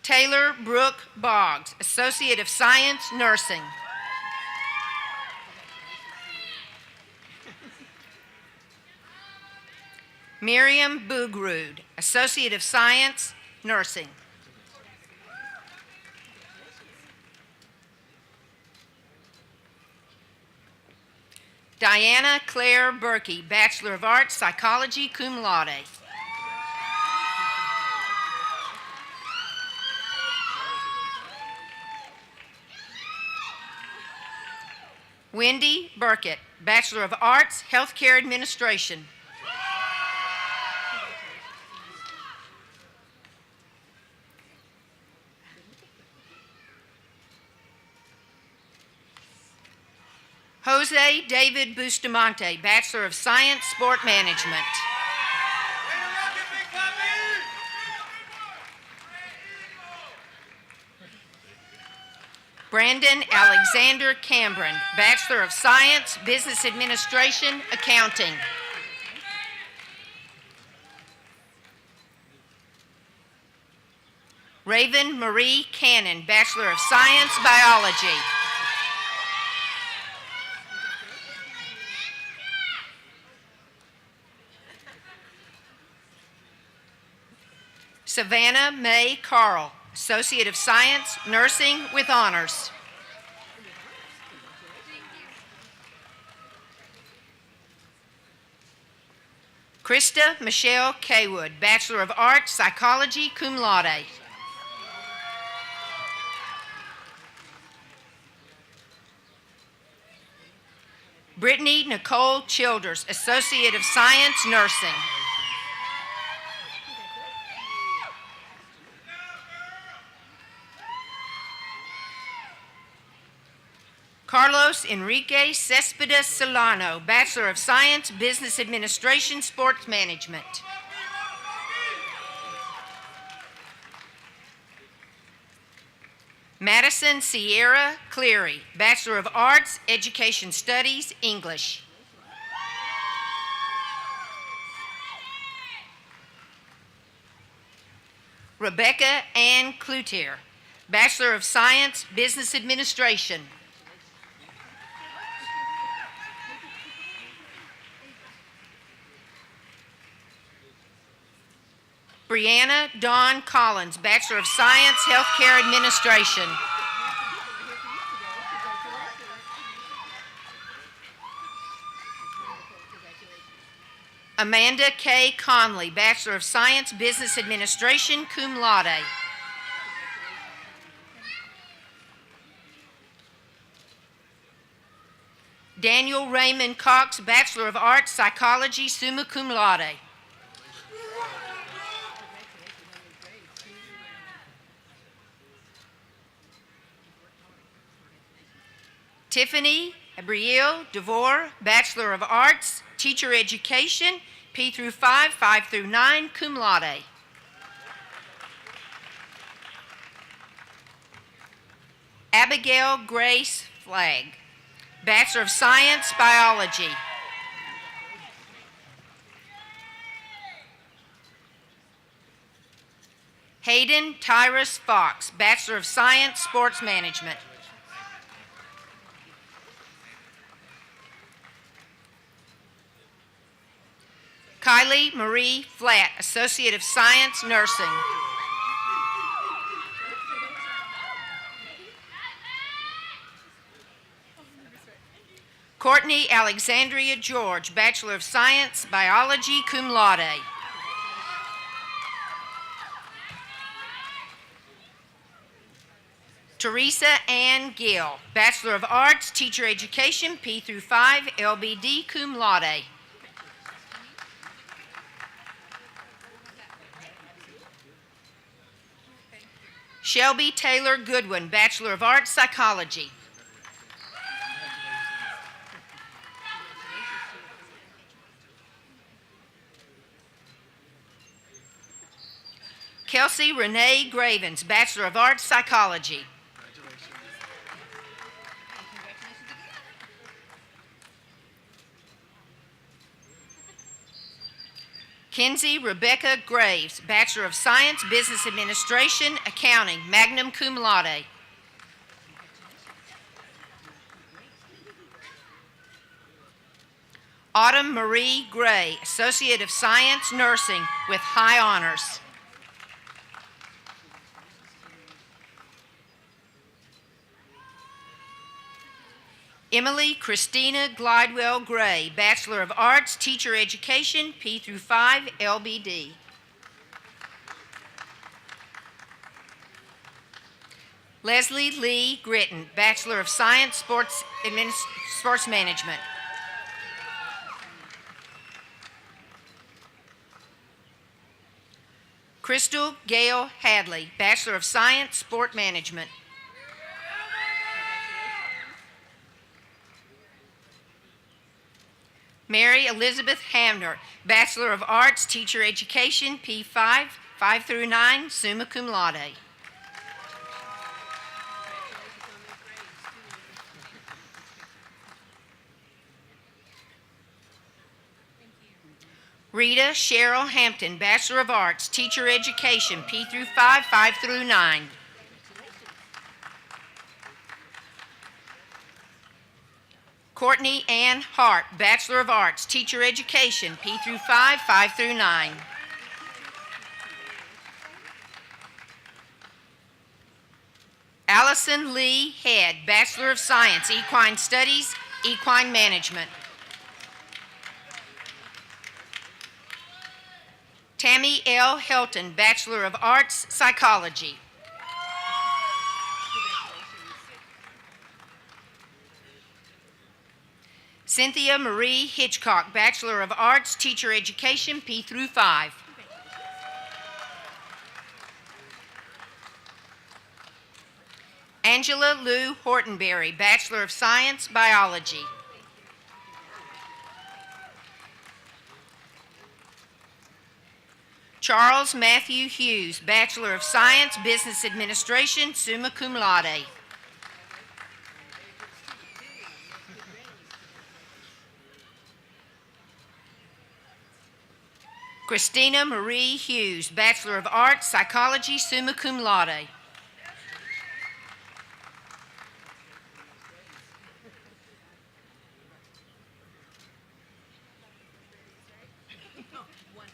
Taylor Brooke Boggs, Associate of Science, Nursing. Miriam Boogrood, Associate of Science, Nursing. Diana Claire Berkey, Bachelor of Arts, Psychology, cum laude. Wendy Burkett, Bachelor of Arts, Healthcare Administration. Jose David Bustamante, Bachelor of Science, Sport Management. Brandon Alexander Cambron, Bachelor of Science, Business Administration, Accounting. Raven Marie Cannon, Bachelor of Science, Biology. Savannah May Carl, Associate of Science, Nursing with Honors. Krista Michelle Kaywood, Bachelor of Arts, Psychology, cum laude. Brittany Nicole Childers, Associate of Science, Nursing. Carlos Enrique Cespedes Solano, Bachelor of Science, Business Administration, Sports Management. Madison Sierra Cleary, Bachelor of Arts, Education Studies, English. Rebecca Ann Cloutier, Bachelor of Science, Business Administration. Brianna Dawn Collins, Bachelor of Science, Healthcare Administration. Amanda K. Conley, Bachelor of Science, Business Administration, cum laude. Daniel Raymond Cox, Bachelor of Arts, Psychology, summa cum laude. Tiffany Abriel DeVore, Bachelor of Arts, Teacher Education, P through 5, 5 through 9, cum laude. Abigail Grace Flagg, Bachelor of Science, Biology. Hayden Tyrus Fox, Bachelor of Science, Sports Management. Kylie Marie Flatt, Associate of Science, Nursing. Courtney Alexandria George, Bachelor of Science, Biology, cum laude. Teresa Ann Gill, Bachelor of Arts, Teacher Education, P through 5, LBD, cum laude. Shelby Taylor Goodwin, Bachelor of Arts, Psychology. Kelsey Renee Gravens, Bachelor of Arts, Psychology. Kinsey Rebecca Graves, Bachelor of Science, Business Administration, Accounting, magna cum laude. Autumn Marie Gray, Associate of Science, Nursing, with high honors. Emily Christina Glidewell Gray, Bachelor of Arts, Teacher Education, P through 5, LBD. Leslie Lee Gritton, Bachelor of Science, Sports Management. Crystal Gail Hadley, Bachelor of Science, Sport Management. Mary Elizabeth Hamner, Bachelor of Arts, Teacher Education, P5, 5 through 9, summa cum laude. Rita Cheryl Hampton, Bachelor of Arts, Teacher Education, P through 5, 5 through 9. Courtney Ann Hart, Bachelor of Arts, Teacher Education, P through 5, 5 through 9. Allison Lee Head, Bachelor of Science, Equine Studies, Equine Management. Tammy L. Helton, Bachelor of Arts, Psychology. Cynthia Marie Hitchcock, Bachelor of Arts, Teacher Education, P through 5. Angela Lou Hortonberry, Bachelor of Science, Biology. Charles Matthew Hughes, Bachelor of Science, Business Administration, summa cum laude. Christina Marie Hughes, Bachelor of Arts, Psychology, summa cum laude.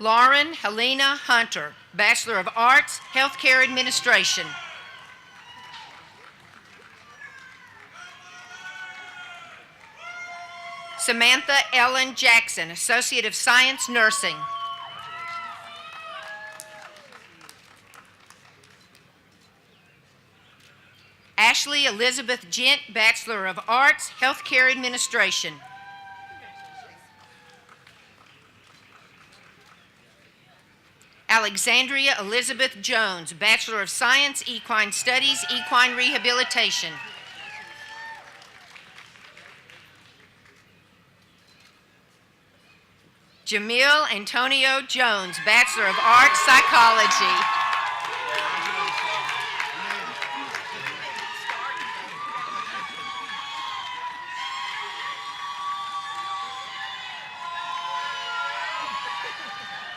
Lauren Helena Hunter, Bachelor of Arts, Healthcare Administration. Samantha Ellen Jackson, Associate of Science, Nursing. Ashley Elizabeth Gent, Bachelor of Arts, Healthcare Administration. Alexandria Elizabeth Jones, Bachelor of Science, Equine Studies, Equine Rehabilitation. Jamil Antonio Jones, Bachelor of Arts, Psychology.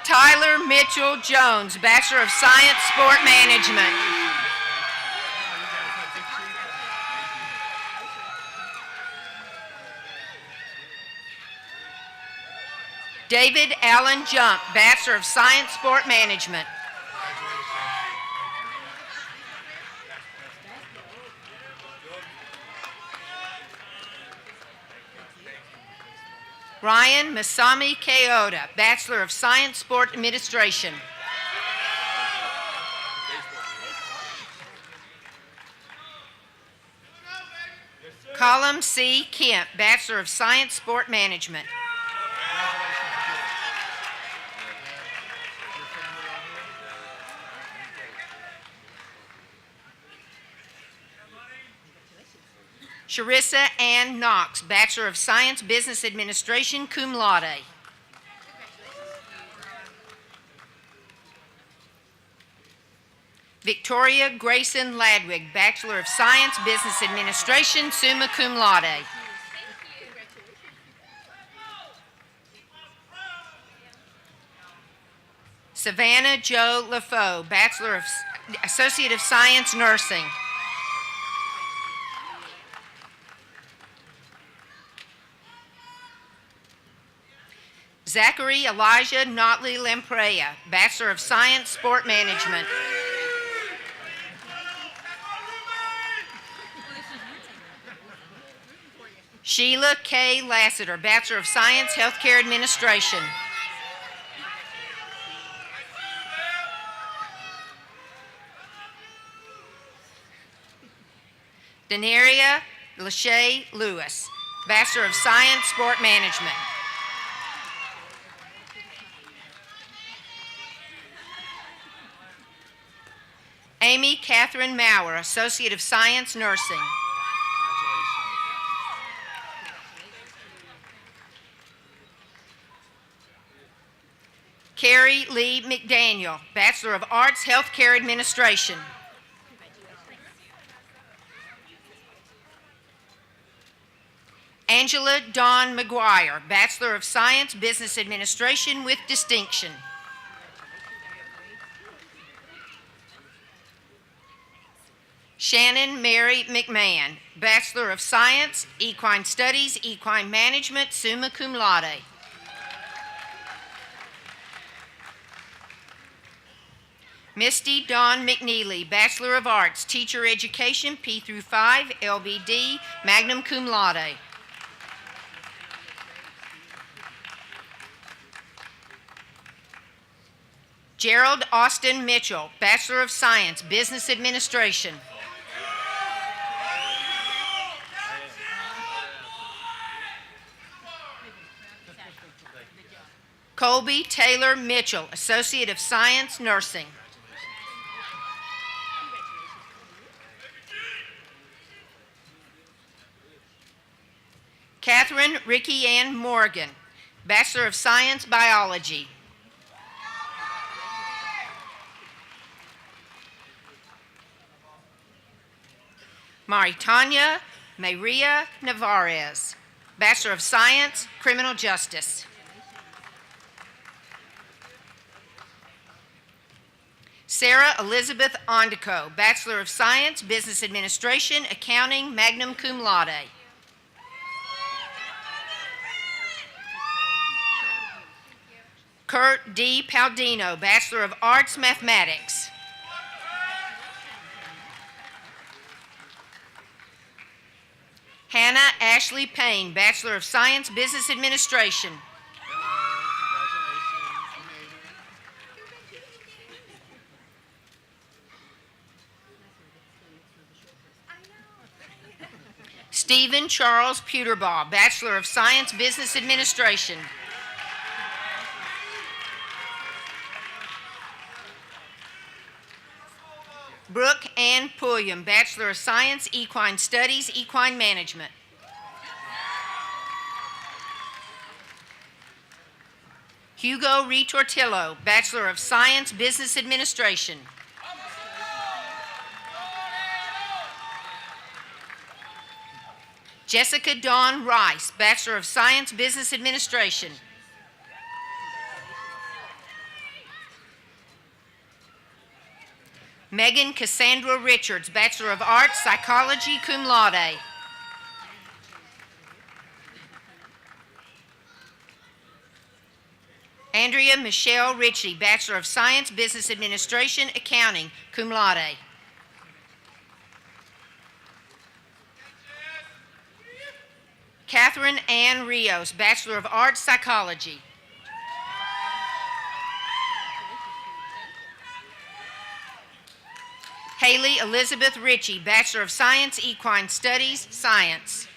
Tyler Mitchell Jones, Bachelor of Science, Sport Management. David Allen Junk, Bachelor of Science, Sport Management. Ryan Masami Keoda, Bachelor of Science, Sport Administration. Colum C. Kemp, Bachelor of Science, Sport Management. Sharissa Ann Knox, Bachelor of Science, Business Administration, cum laude. Victoria Grayson Ladwig, Bachelor of Science, Business Administration, summa cum laude. Savannah Jo LaFoe, Bachelor of Associate of Science, Nursing. Zachary Elijah Notley Lampreya, Bachelor of Science, Sport Management. Sheila K. Lassiter, Bachelor of Science, Healthcare Administration. Denaria Lachey Lewis, Bachelor of Science, Sport Management. Amy Catherine Maurer, Associate of Science, Nursing. Carrie Lee McDaniel, Bachelor of Arts, Healthcare Administration. Angela Dawn McGuire, Bachelor of Science, Business Administration with distinction. Shannon Mary McMahon, Bachelor of Science, Equine Studies, Equine Management, summa cum laude. Misty Dawn McNeely, Bachelor of Arts, Teacher Education, P through 5, LBD, magna cum laude. Gerald Austin Mitchell, Bachelor of Science, Business Administration. Colby Taylor Mitchell, Associate of Science, Nursing. Catherine Ricky Ann Morgan, Bachelor of Science, Biology. Maritanya Maria Navarez, Bachelor of Science, Criminal Justice. Sarah Elizabeth Ondico, Bachelor of Science, Business Administration, Accounting, magna cum laude. Kurt D. Paldino, Bachelor of Arts, Mathematics. Hannah Ashley Payne, Bachelor of Science, Business Administration. Stephen Charles Puterbaugh, Bachelor of Science, Business Administration. Brooke Ann Pulliam, Bachelor of Science, Equine Studies, Equine Management. Hugo Retortillo, Bachelor of Science, Business Administration. Jessica Dawn Rice, Bachelor of Science, Business Administration. Megan Cassandra Richards, Bachelor of Arts, Psychology, cum laude. Andrea Michelle Ritchie, Bachelor of Science, Business Administration, Accounting, cum laude. Catherine Ann Rios, Bachelor of Arts, Psychology. Haley Elizabeth Ritchie, Bachelor of Science, Equine Studies, Science.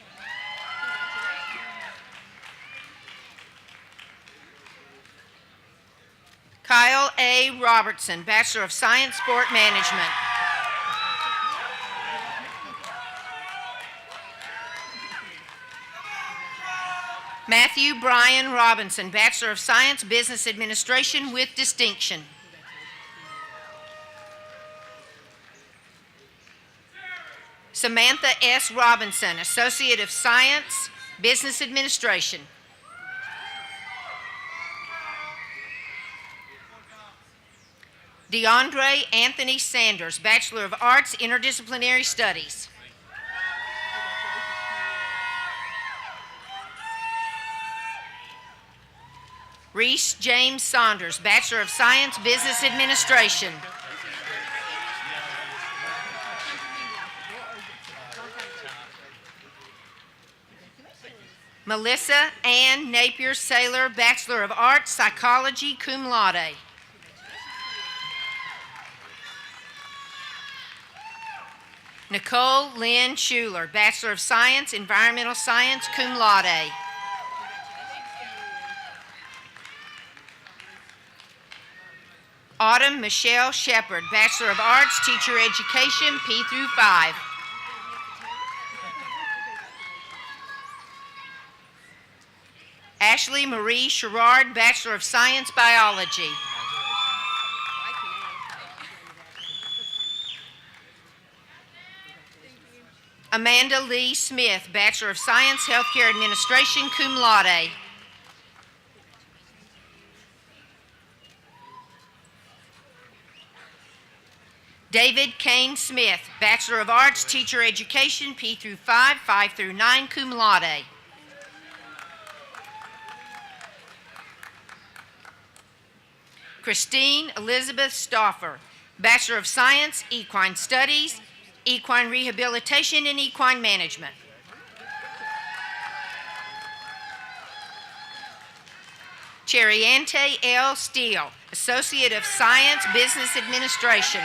Kyle A. Robertson, Bachelor of Science, Sport Management. Matthew Brian Robinson, Bachelor of Science, Business Administration with distinction. Samantha S. Robinson, Associate of Science, Business Administration. DeAndre Anthony Sanders, Bachelor of Arts, Interdisciplinary Studies. Reese James Saunders, Bachelor of Science, Business Administration. Melissa Ann Napier Saylor, Bachelor of Arts, Psychology, cum laude. Nicole Lynn Schuler, Bachelor of Science, Environmental Science, cum laude. Autumn Michelle Shepard, Bachelor of Arts, Teacher Education, P through 5. Ashley Marie Sherrard, Bachelor of Science, Biology. Amanda Lee Smith, Bachelor of Science, Healthcare Administration, cum laude. David Kane Smith, Bachelor of Arts, Teacher Education, P through 5, 5 through 9, cum laude. Christine Elizabeth Stauffer, Bachelor of Science, Equine Studies, Equine Rehabilitation, and Equine Management. Cheriante L. Steele, Associate of Science, Business Administration.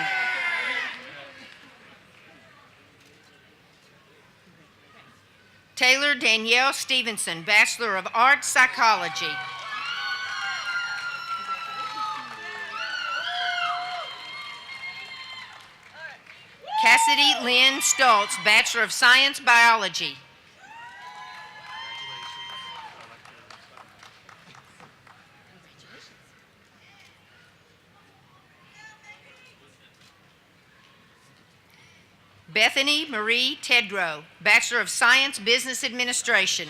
Taylor Danielle Stevenson, Bachelor of Arts, Psychology. Cassidy Lynn Stoltz, Bachelor of Science, Biology. Bethany Marie Tedrow, Bachelor of Science, Business Administration.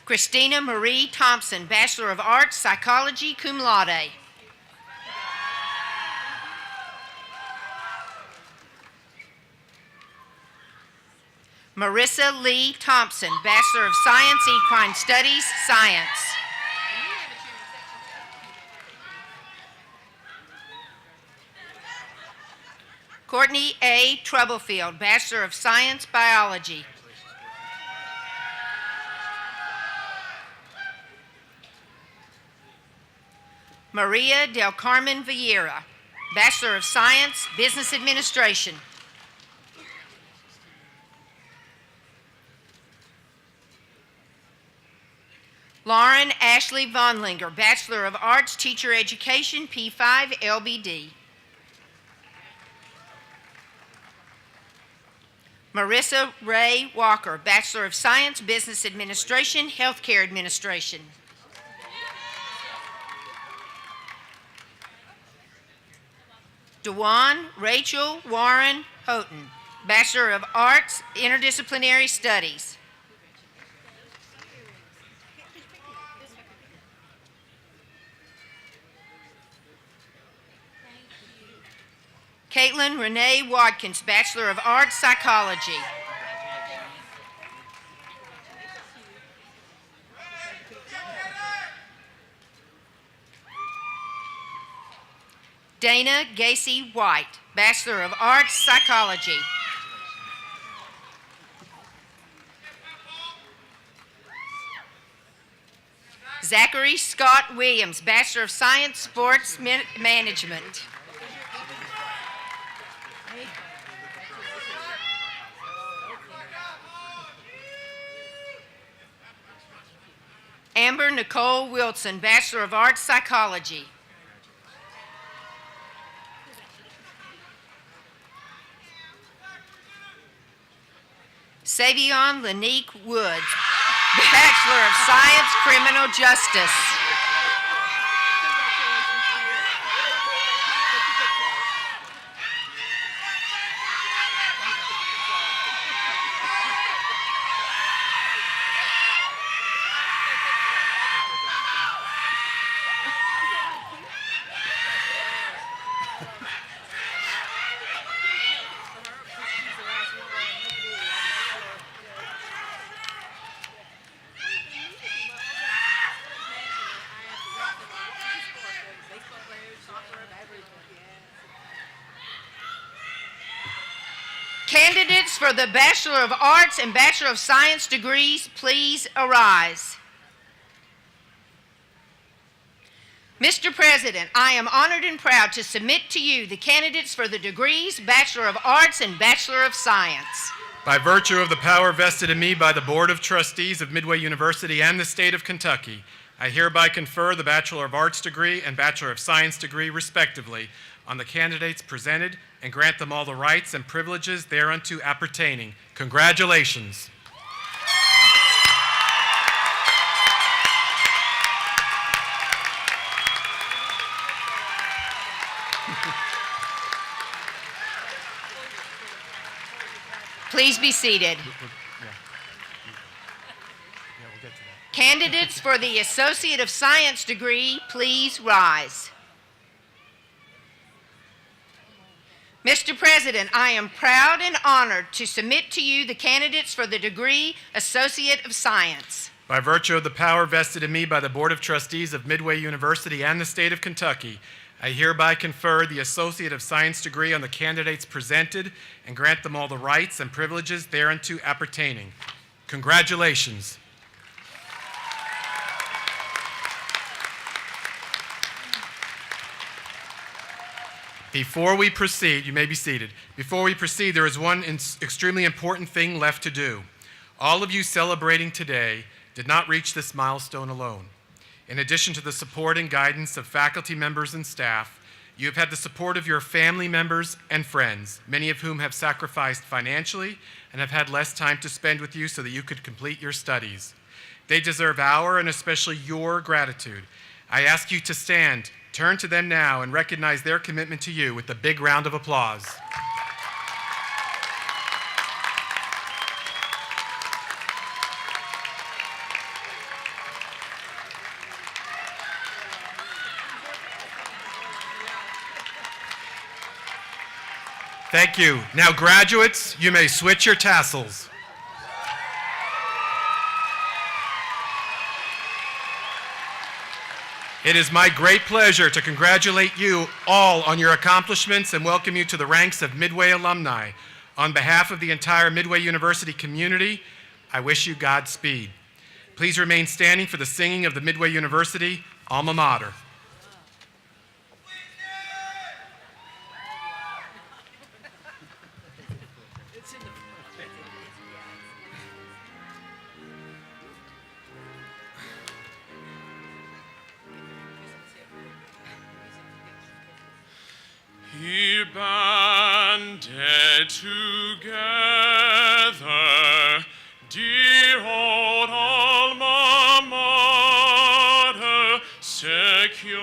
Christina Marie Thompson, Bachelor of Arts, Psychology, cum laude. Marissa Lee Thompson, Bachelor of Science, Equine Studies, Science. Courtney A. Troublefield, Bachelor of Science, Biology. Maria Del Carmen Vieira, Bachelor of Science, Business Administration. Lauren Ashley Vonlinger, Bachelor of Arts, Teacher Education, P5, LBD. Marissa Ray Walker, Bachelor of Science, Business Administration, Healthcare Administration. Dewan Rachel Warren Houghton, Bachelor of Arts, Interdisciplinary Studies. Caitlin Renee Watkins, Bachelor of Arts, Psychology. Dana Gacy White, Bachelor of Arts, Psychology. Zachary Scott Williams, Bachelor of Science, Sports Management. Amber Nicole Wilson, Bachelor of Arts, Psychology. Savion Lanique Woods, Bachelor of Science, Criminal Justice. Candidates for the Bachelor of Arts and Bachelor of Science degrees, please arise. Mr. President, I am honored and proud to submit to you the candidates for the degrees Bachelor of Arts and Bachelor of Science. By virtue of the power vested in me by the Board of Trustees of Midway University and the state of Kentucky, I hereby confer the Bachelor of Arts degree and Bachelor of Science degree, respectively, on the candidates presented and grant them all the rights and privileges thereunto appertaining. Congratulations. Please be seated. Candidates for the Associate of Science degree, please rise. Mr. President, I am proud and honored to submit to you the candidates for the degree Associate of Science. By virtue of the power vested in me by the Board of Trustees of Midway University and the state of Kentucky, I hereby confer the Associate of Science degree on the candidates presented and grant them all the rights and privileges thereunto appertaining. Congratulations. Before we proceed, you may be seated. Before we proceed, there is one extremely important thing left to do. All of you celebrating today did not reach this milestone alone. In addition to the support and guidance of faculty members and staff, you have had the support of your family members and friends, many of whom have sacrificed financially and have had less time to spend with you so that you could complete your studies. They deserve our and especially your gratitude. I ask you to stand, turn to them now, and recognize their commitment to you with a big round of applause. Thank you. Now, graduates, you may switch your tassels. It is my great pleasure to congratulate you all on your accomplishments and welcome you to the ranks of Midway alumni. On behalf of the entire Midway University community, I wish you Godspeed. Please remain standing for the singing of the Midway University alma mater. Here banded together, dear old alma mater, secure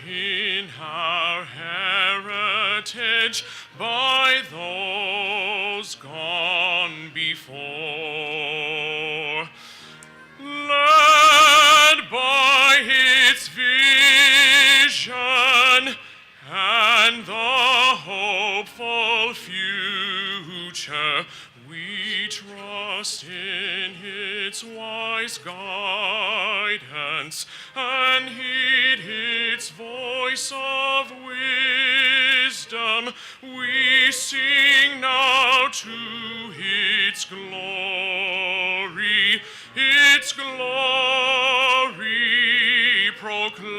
in our heritage by those gone before, led by its vision and the hopeful future, we trust in its wise guidance and heed its voice of wisdom. We sing now to its glory proclaim.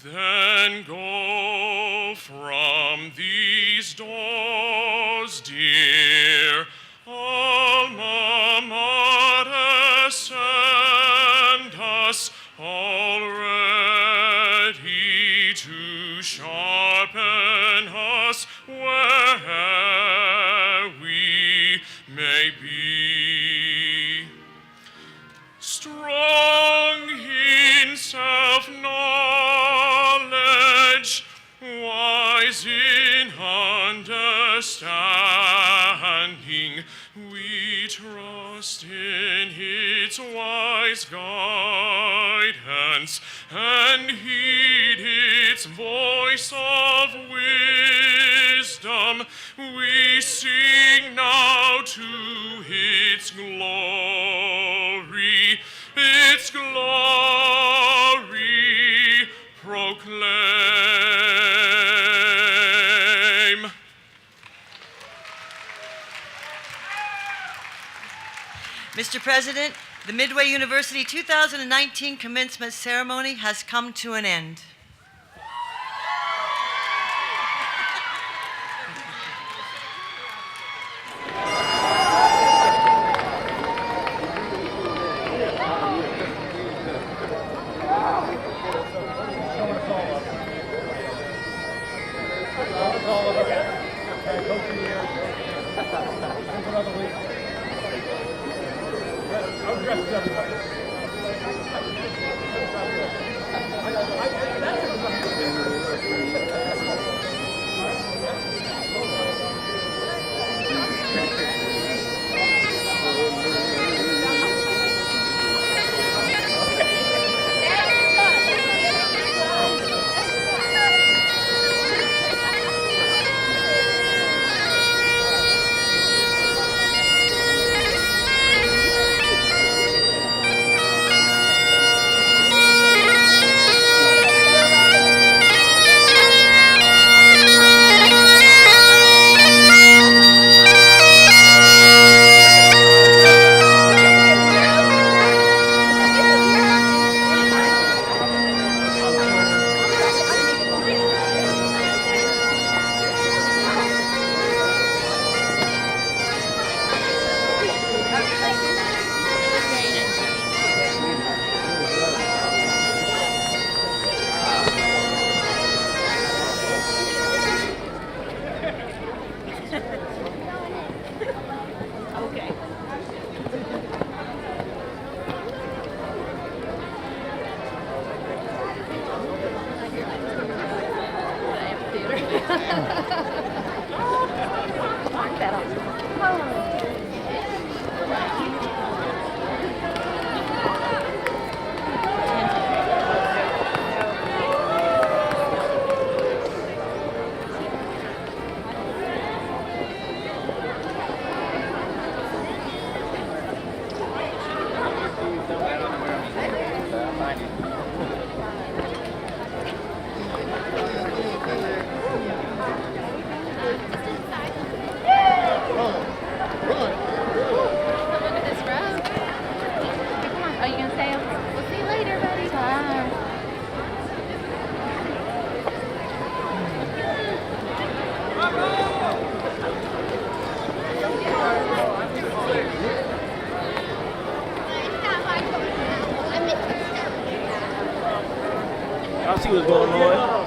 Then go from these doors, dear alma mater, send us already to sharpen us where we may be. Strong in self-knowledge, wise in understanding, we trust in its wise guidance and heed its voice of wisdom. We sing now to its glory proclaim. Mr. President, the Midway University 2019 commencement ceremony has come to an end. Y'all see what's going on?